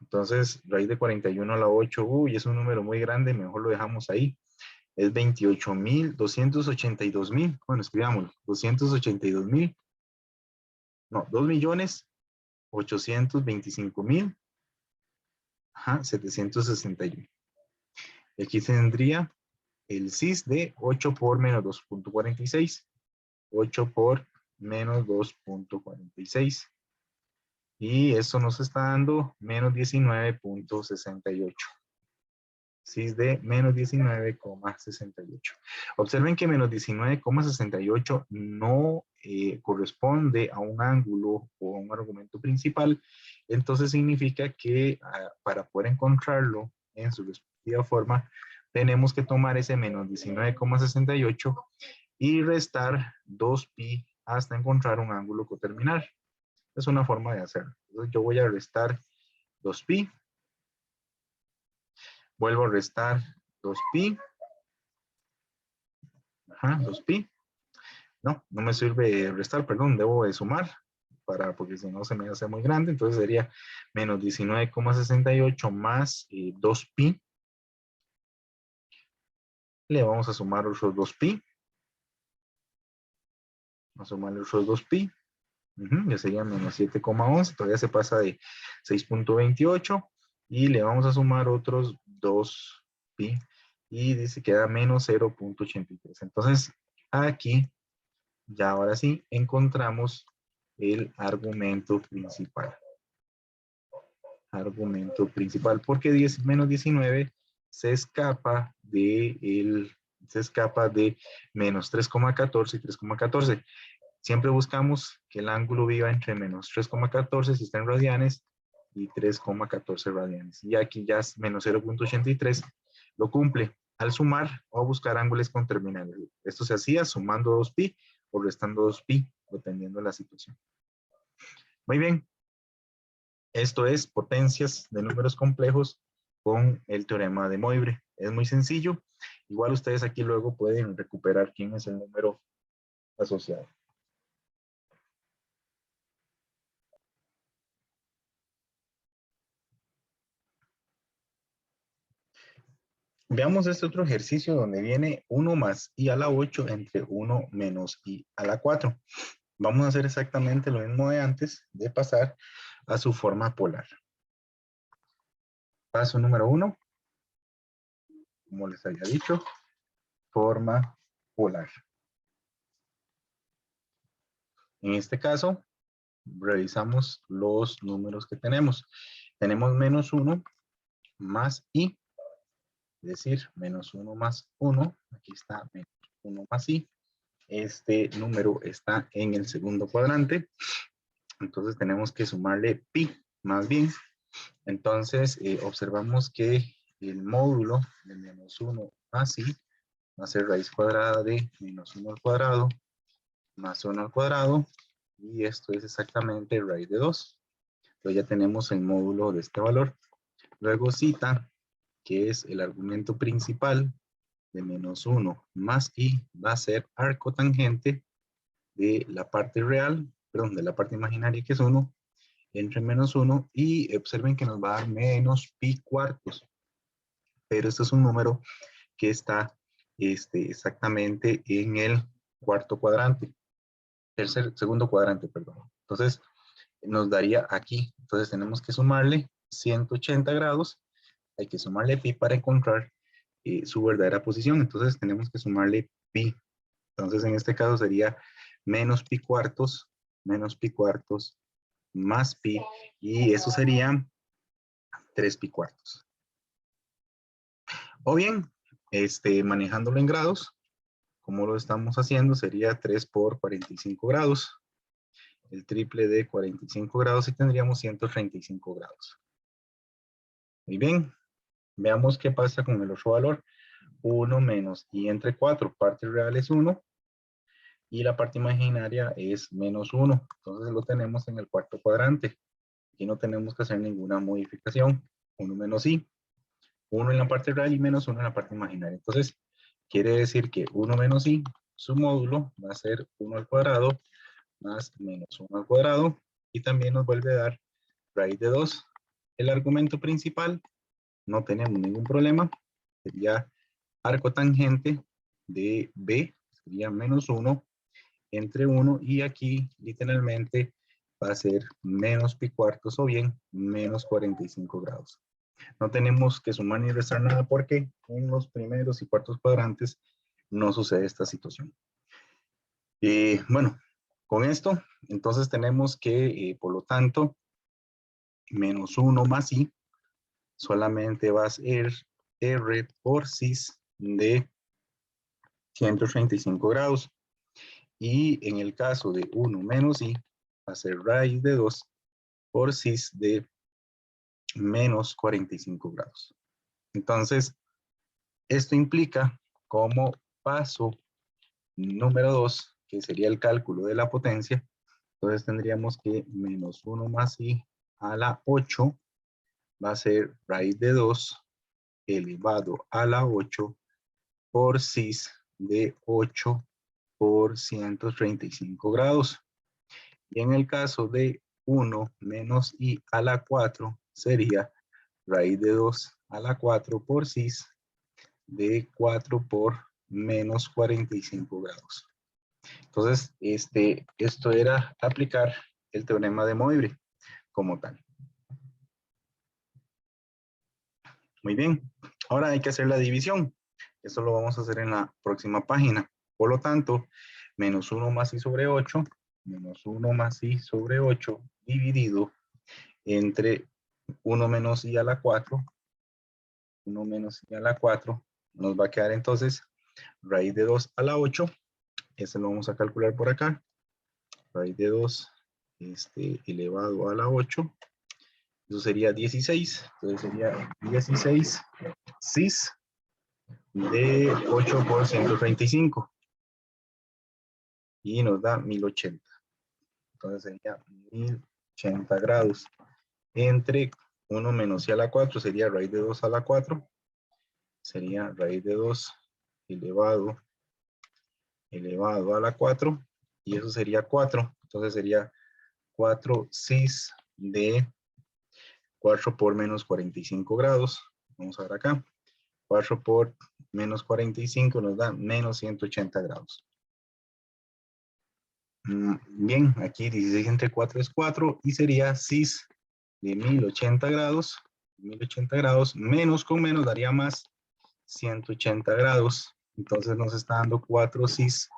Entonces, raíz de 41 a la 8, uy, es un número muy grande, mejor lo dejamos ahí. Es 28.282.000. Bueno, escribámoslo. 282.000. No, 2.825.000. Ajá, 761. Y aquí tendría el cis de 8 por menos 2.46. 8 por menos 2.46. Y eso nos está dando menos 19.68. Cis de menos 19,68. Observen que menos 19,68 no corresponde a un ángulo o a un argumento principal. Entonces significa que para poder encontrarlo en su respectiva forma, tenemos que tomar ese menos 19,68 y restar 2pi hasta encontrar un ángulo coterminal. Es una forma de hacerlo. Entonces yo voy a restar 2pi. Vuelvo a restar 2pi. Ajá, 2pi. No, no me sirve restar, perdón, debo de sumar, porque si no se me hace muy grande. Entonces sería menos 19,68 más 2pi. Le vamos a sumar otros 2pi. Vamos a sumar otros 2pi. Ya sería menos 7,11. Todavía se pasa de 6.28. Y le vamos a sumar otros 2pi. Y dice que da menos 0.83. Entonces, aquí, ya ahora sí, encontramos el argumento principal. Argumento principal. Porque menos 19 se escapa de menos 3,14 y 3,14. Siempre buscamos que el ángulo viva entre menos 3,14 si está en radianes y 3,14 radianes. Y aquí ya es menos 0,83 lo cumple al sumar o buscar ángulos con terminales. Esto se hacía sumando 2pi o restando 2pi, dependiendo de la situación. Muy bien. Esto es potencias de números complejos con el teorema de Moivre. Es muy sencillo. Igual ustedes aquí luego pueden recuperar quién es el número asociado. Veamos este otro ejercicio donde viene 1 más i a la 8 entre 1 menos i a la 4. Vamos a hacer exactamente lo mismo de antes, de pasar a su forma polar. Paso número 1, como les había dicho, forma polar. En este caso, revisamos los números que tenemos. Tenemos menos 1 más i, es decir, menos 1 más 1, aquí está menos 1 más i. Este número está en el segundo cuadrante, entonces tenemos que sumarle pi más bien. Entonces observamos que el módulo de menos 1 más i va a ser raíz cuadrada de menos 1 al cuadrado más 1 al cuadrado, y esto es exactamente raíz de 2. Entonces ya tenemos el módulo de este valor. Luego cita, que es el argumento principal de menos 1 más i, va a ser arco tangente de la parte real, perdón, de la parte imaginaria que es 1, entre menos 1, y observen que nos va a dar menos pi cuartos. Pero este es un número que está exactamente en el cuarto cuadrante, segundo cuadrante, perdón. Entonces, nos daría aquí. Entonces, tenemos que sumarle 180 grados. Hay que sumarle pi para encontrar su verdadera posición. Entonces, tenemos que sumarle pi. Entonces, en este caso sería menos pi cuartos, más pi, y eso sería 3 pi cuartos. O bien, manejándolo en grados, como lo estamos haciendo, sería 3 por 45 grados. El triple de 45 grados y tendríamos 135 grados. Muy bien, veamos qué pasa con el otro valor. 1 menos i entre 4, parte real es 1, y la parte imaginaria es menos 1. Entonces lo tenemos en el cuarto cuadrante. Aquí no tenemos que hacer ninguna modificación. 1 menos i, 1 en la parte real y menos 1 en la parte imaginaria. Entonces, quiere decir que 1 menos i, su módulo va a ser 1 al cuadrado más menos 1 al cuadrado, y también nos vuelve a dar raíz de 2. El argumento principal, no tenemos ningún problema, sería arco tangente de b, sería menos 1 entre 1, y aquí literalmente va a ser menos pi cuartos o bien menos 45 grados. No tenemos que sumar ni restar nada porque en los primeros y cuartos cuadrantes no sucede esta situación. Bueno, con esto, entonces tenemos que, por lo tanto, menos 1 más i solamente va a ser r por cis de 135 grados. Y en el caso de 1 menos i, va a ser raíz de 2 por cis de menos 45 grados. Entonces, esto implica como paso número 2, que sería el cálculo de la potencia. Entonces tendríamos que menos 1 más i a la 8 va a ser raíz de 2 elevado a la 8 por cis de 8 por 135 grados. Y en el caso de 1 menos i a la 4 sería raíz de 2 a la 4 por cis de 4 por menos 45 grados. Entonces, esto era aplicar el teorema de Moivre como tal. Muy bien, ahora hay que hacer la división. Eso lo vamos a hacer en la próxima página. Por lo tanto, menos 1 más i sobre 8, menos 1 más i sobre 8 dividido entre 1 menos i a la 4, 1 menos i a la 4, nos va a quedar entonces raíz de 2 a la 8, ese lo vamos a calcular por acá, raíz de 2 elevado a la 8, Eso sería 16. Entonces sería 16 cis de 8 por 135. Y nos da 1080. Entonces sería 1080 grados. Entre 1 menos c a la 4 sería raíz de 2 a la 4. Sería raíz de 2 elevado a la 4. Y eso sería 4. Entonces sería 4 cis de 4 por menos 45 grados. Vamos a ver acá. 4 por menos 45 nos da menos 180 grados. Bien, aquí 16 entre 4 es 4 y sería cis de 1080 grados. 1080 grados menos con menos daría más 180 grados. Entonces nos está dando 4 cis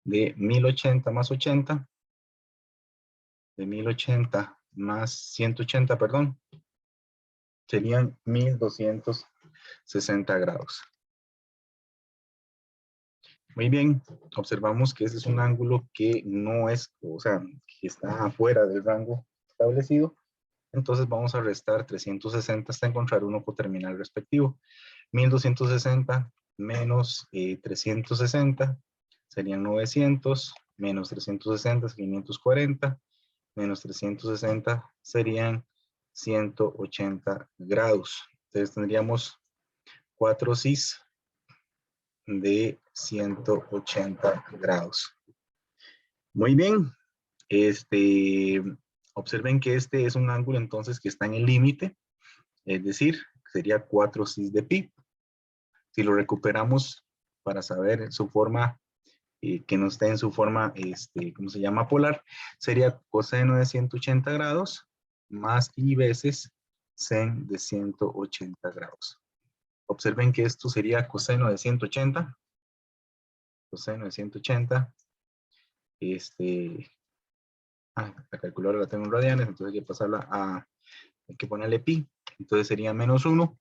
de 1080 más 80. De 1080 más 180, perdón. Serían 1260 grados. Muy bien, observamos que ese es un ángulo que no es, o sea, que está afuera del rango establecido. Entonces vamos a restar 360 hasta encontrar uno coterminal respectivo. 1260 menos 360 serían 900, menos 360 es 540, menos 360 serían 180 grados. Entonces tendríamos 4 cis de 180 grados. Muy bien. Observen que este es un ángulo entonces que está en el límite, es decir, sería 4 cis de pi. Si lo recuperamos para saber su forma, que no esté en su forma, ¿cómo se llama? Polar, sería coseno de 180 grados más i veces sen de 180 grados. Observen que esto sería coseno de 180. Coseno de 180. La calculadora la tengo en radianes, entonces hay que pasarla a, hay que ponerle pi. Entonces sería menos 1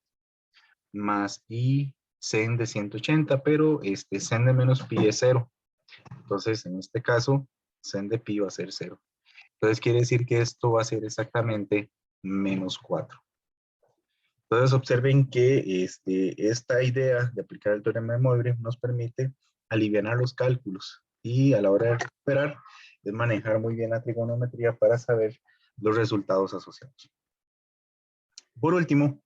más i sen de 180, pero sen de menos pi es 0. Entonces en este caso, sen de pi va a ser 0. Entonces quiere decir que esto va a ser exactamente menos 4. Entonces observen que esta idea de aplicar el teorema de Moivre nos permite aliviar los cálculos y a la hora de recuperar es manejar muy bien la trigonometría para saber los resultados asociados. Por último,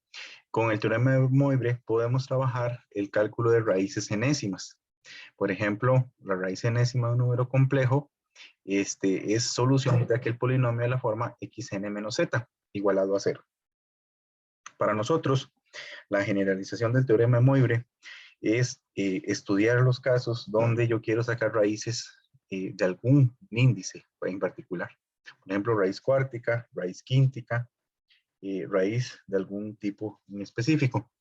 con el teorema de Moivre podemos trabajar el cálculo de raíces enésimas. Por ejemplo, la raíz enésima de un número complejo es solución de aquel polinomio de la forma xn menos z igualado a 0. Para nosotros, la generalización del teorema de Moivre es estudiar los casos donde yo quiero sacar raíces de algún índice en particular. Por ejemplo, raíz cuártica, raíz quíntica, raíz de algún tipo en específico.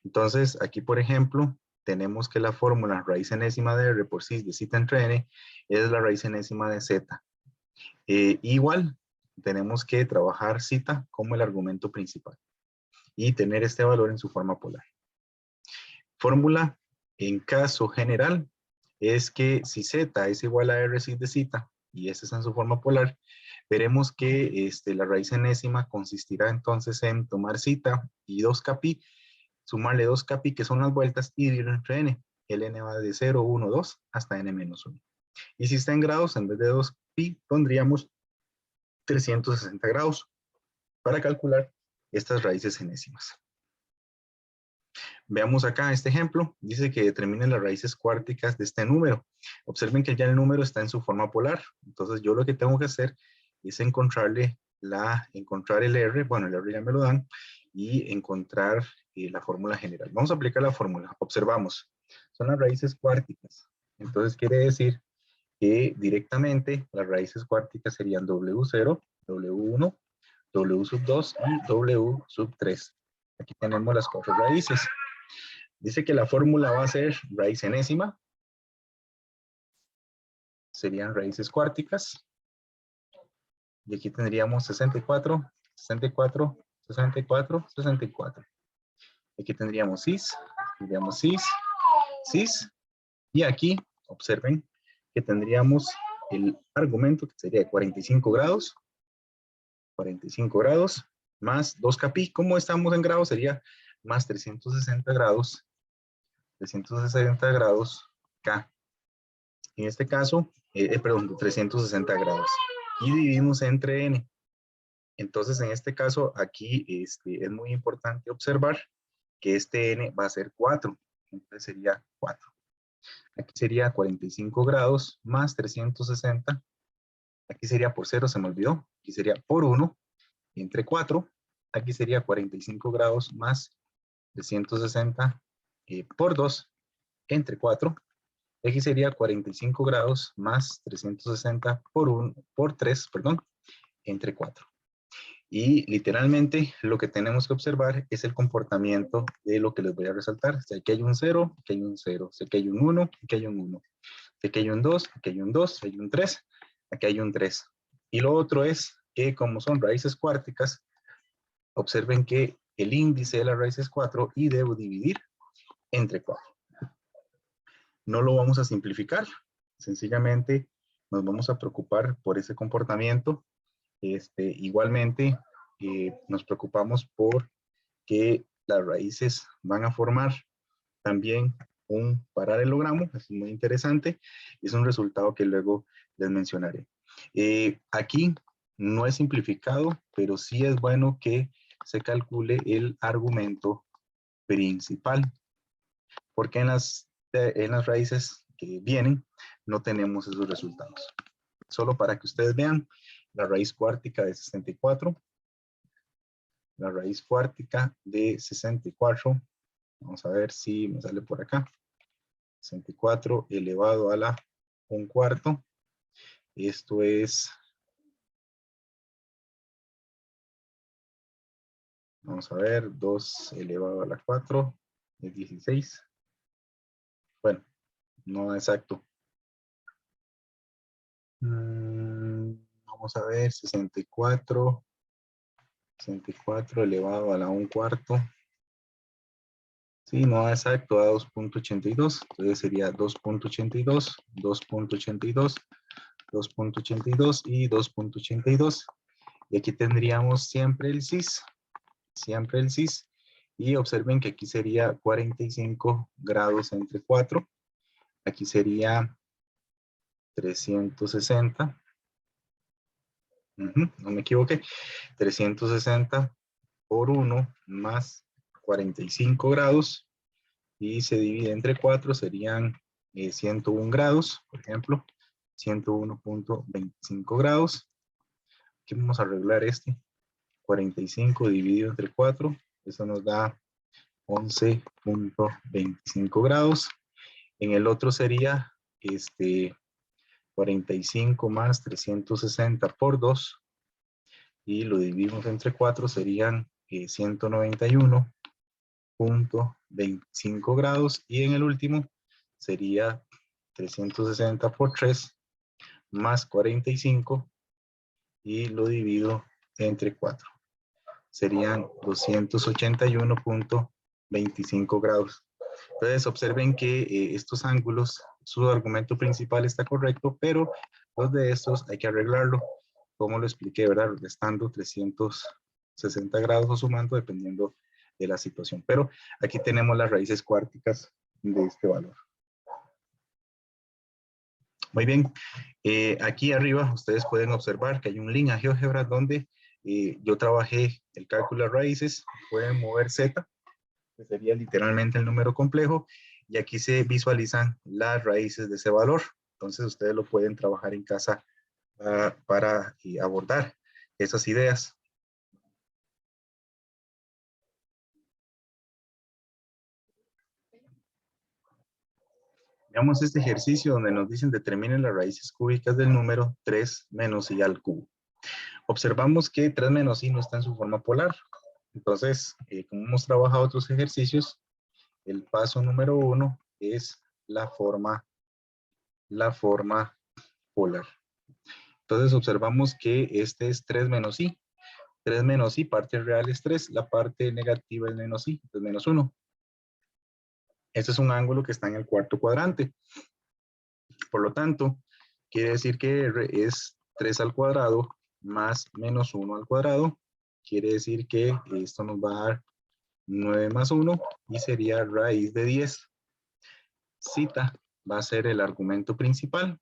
Entonces, aquí, por ejemplo, tenemos que la fórmula raíz enésima de r por cis de zeta entre n es la raíz enésima de z. Igual, tenemos que trabajar zeta como el argumento principal y tener este valor en su forma polar. Fórmula en caso general es que si z es igual a r cis de zeta y esta es en su forma polar, veremos que la raíz enésima consistirá entonces en tomar zeta y 2kpi, sumarle 2kpi que son las vueltas y dividirlo entre n. El n va de 0, 1, 2 hasta n-1. Y si está en grados, en vez de 2pi, pondríamos 360 grados para calcular estas raíces enésimas. Veamos acá este ejemplo. Dice que determinen las raíces cuárticas de este número. Observen que ya el número está en su forma polar. Entonces yo lo que tengo que hacer es encontrar el R, bueno, el R ya me lo dan, y encontrar la fórmula general. Vamos a aplicar la fórmula. Observamos. Son las raíces cuárticas. Entonces quiere decir que directamente las raíces cuárticas serían W0, W1, W sub 2 y W sub 3. Aquí tenemos las 4 raíces. Dice que la fórmula va a ser raíz enésima. Serían raíces cuárticas. Y aquí tendríamos 64, 64, 64, 64. Aquí tendríamos cis, cis. Y aquí, observen que tendríamos el argumento que sería de 45 grados. 45 grados. más 2kπ. Como estamos en grados, sería más 360 grados, 360 grados K. En este caso, perdón, 360 grados. Y dividimos entre N. Entonces, en este caso, aquí es muy importante observar que este N va a ser 4. Entonces sería 4. Aquí sería 45 grados más 360. Aquí sería por 0, se me olvidó. Aquí sería por 1 entre 4. Aquí sería 45 grados más 360 por 2 entre 4. Aquí sería 45 grados más 360 por 3, perdón, entre 4. Y literalmente lo que tenemos que observar es el comportamiento de lo que les voy a resaltar. Si aquí hay un 0, aquí hay un 0. Si aquí hay un 1, aquí hay un 1. Si aquí hay un 2, aquí hay un 2. Si hay un 3, aquí hay un 3. Y lo otro es que como son raíces cuárticas, observen que el índice de la raíz es 4 y debo dividir entre 4. No lo vamos a simplificar, sencillamente nos vamos a preocupar por ese comportamiento. Igualmente, nos preocupamos por que las raíces van a formar también un paralelogramo, es muy interesante, es un resultado que luego les mencionaré. Aquí no es simplificado, pero sí es bueno que se calcule el argumento principal, porque en las raíces que vienen no tenemos esos resultados. Solo para que ustedes vean, la raíz cuártica de 64, la raíz cuártica de 64, vamos a ver si me sale por acá, 64 elevado a la 1/4, esto es, vamos a ver, 2 elevado a la 4, es 16, bueno, no exacto. Vamos a ver, 64 elevado a la 1/4. Sí, no exacto, a 2.82. Entonces sería 2.82, 2.82, 2.82 y 2.82. Y aquí tendríamos siempre el cis. Siempre el cis. Y observen que aquí sería 45 grados entre 4. Aquí sería 360. No me equivoqué. 360 por 1 más 45 grados y se divide entre 4, serían 101 grados, por ejemplo, 101.25 grados. Aquí vamos a arreglar 45 dividido entre 4, eso nos da 11.25 grados. En el otro sería 45 más 360 por 2 y lo dividimos entre 4, serían 191.25 grados y en el último sería 360 por 3 más 45 y lo divido entre 4. Serían 281.25 grados. Entonces observen que estos ángulos, su argumento principal está correcto, pero los de estos hay que arreglarlo, como lo expliqué, ¿verdad? Restando 360 grados o sumando dependiendo de la situación. Pero aquí tenemos las raíces cuárticas de este valor. Muy bien, aquí arriba ustedes pueden observar que hay un link a GeoGebra donde yo trabajé el cálculo de raíces, pueden mover Z, que sería literalmente el número complejo, y aquí se visualizan las raíces de ese valor. Entonces ustedes lo pueden trabajar en casa para abordar esas ideas. Veamos este ejercicio donde nos dicen determinen las raíces cúbicas del número 3 menos i al cubo. Observamos que 3 menos i no está en su forma polar. Entonces, como hemos trabajado otros ejercicios, el paso número 1 es la forma polar. Entonces observamos que este es 3 menos i. 3 menos i, parte real es 3, la parte negativa es menos i, es menos 1. Este es un ángulo que está en el cuarto cuadrante. Por lo tanto, quiere decir que R es 3 al cuadrado más menos 1 al cuadrado. quiere decir que esto nos va a dar 9 más 1 y sería raíz de 10. Zeta va a ser el argumento principal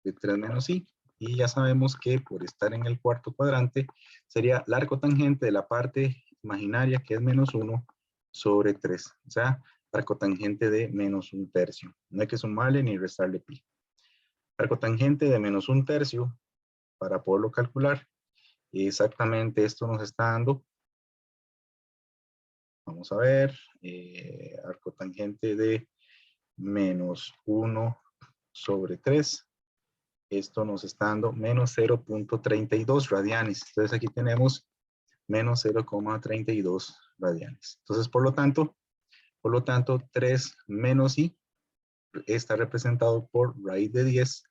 de 3 menos i. Y ya sabemos que por estar en el cuarto cuadrante sería la arcotangente de la parte imaginaria, que es menos 1 sobre 3. O sea, arcotangente de menos 1/3. No hay que sumarle ni restarle pi. Arcotangente de menos 1/3, para poderlo calcular, exactamente esto nos está dando. Vamos a ver, arcotangente de menos 1 sobre 3. Esto nos está dando menos 0.32 radianes. Entonces aquí tenemos menos 0,32 radianes. Entonces, por lo tanto, 3 menos i está representado por raíz de 10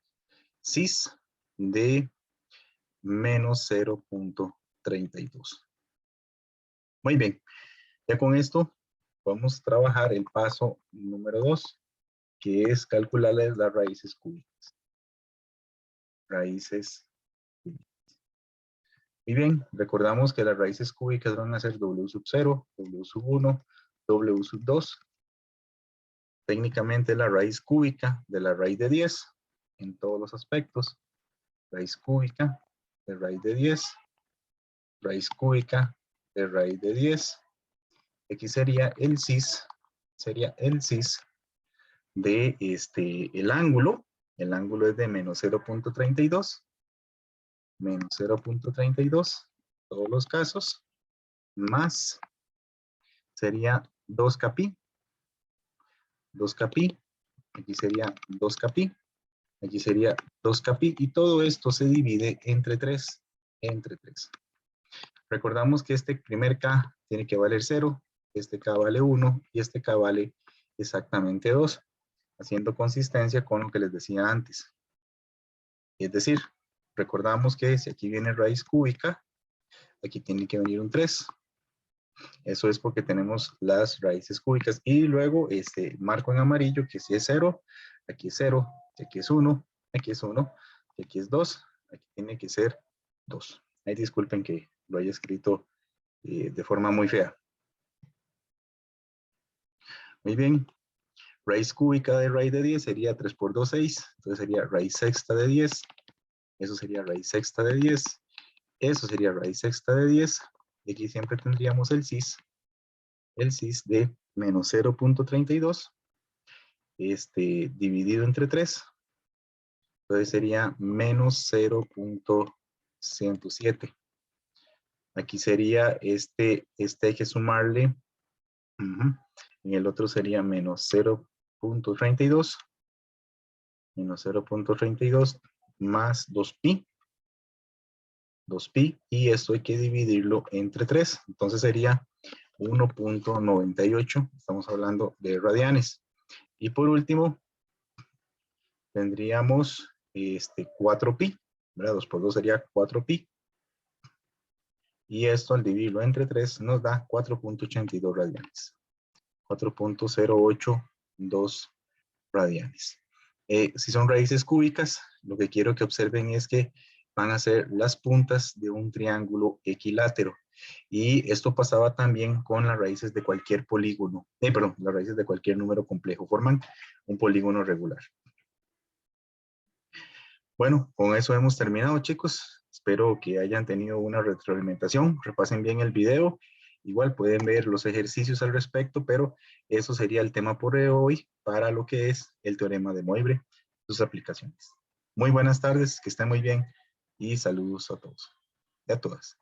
cis de menos 0.32. Muy bien. Ya con esto vamos a trabajar el paso número 2, que es calcularles las raíces cúbicas. Raíces cúbicas. Muy bien, recordamos que las raíces cúbicas van a ser w sub 0, w sub 1, w sub 2. Técnicamente la raíz cúbica de la raíz de 10 en todos los aspectos. Raíz cúbica de raíz de 10. Raíz cúbica de raíz de 10. Aquí sería el cis de el ángulo. El ángulo es de menos 0.32. Menos 0.32. Todos los casos. Más sería 2k pi. 2k pi. Aquí sería 2k pi. Aquí sería 2k pi. Y todo esto se divide entre 3. Entre 3. Recordamos que este primer k tiene que valer 0. Este k vale 1. Y este k vale exactamente 2. Haciendo consistencia con lo que les decía antes. Es decir, recordamos que si aquí viene raíz cúbica, aquí tiene que venir un 3. Eso es porque tenemos las raíces cúbicas. Y luego marco en amarillo que si es 0, aquí es 0, aquí es 1, aquí es 1, aquí es 2, aquí tiene que ser 2. Ahí disculpen que lo haya escrito de forma muy fea. Muy bien. Raíz cúbica de raíz de 10 sería 3 por 2, 6. Entonces sería raíz sexta de 10. Eso sería raíz sexta de 10. Eso sería raíz sexta de 10. Y aquí siempre tendríamos el cis de menos 0.32 dividido entre 3. Entonces sería menos 0.107. Aquí sería hay que sumarle. En el otro sería menos 0.32. Menos 0.32 más 2pi. 2pi. Y esto hay que dividirlo entre 3. Entonces sería 1.98. Estamos hablando de radianes. Y por último, tendríamos 4pi. 2 por 2 sería 4pi. Y esto al dividirlo entre 3 nos da 4.82 radianes. 4.082 radianes. Si son raíces cúbicas, lo que quiero que observen es que van a ser las puntas de un triángulo equilátero. Y esto pasaba también con las raíces de cualquier polígono. Las raíces de cualquier número complejo forman un polígono regular. Bueno, con eso hemos terminado, chicos. Espero que hayan tenido una retroalimentación. Repasen bien el video. Igual pueden ver los ejercicios al respecto, pero eso sería el tema por hoy para lo que es el teorema de Moivre, sus aplicaciones. Muy buenas tardes, que estén muy bien y saludos a todos y a todas.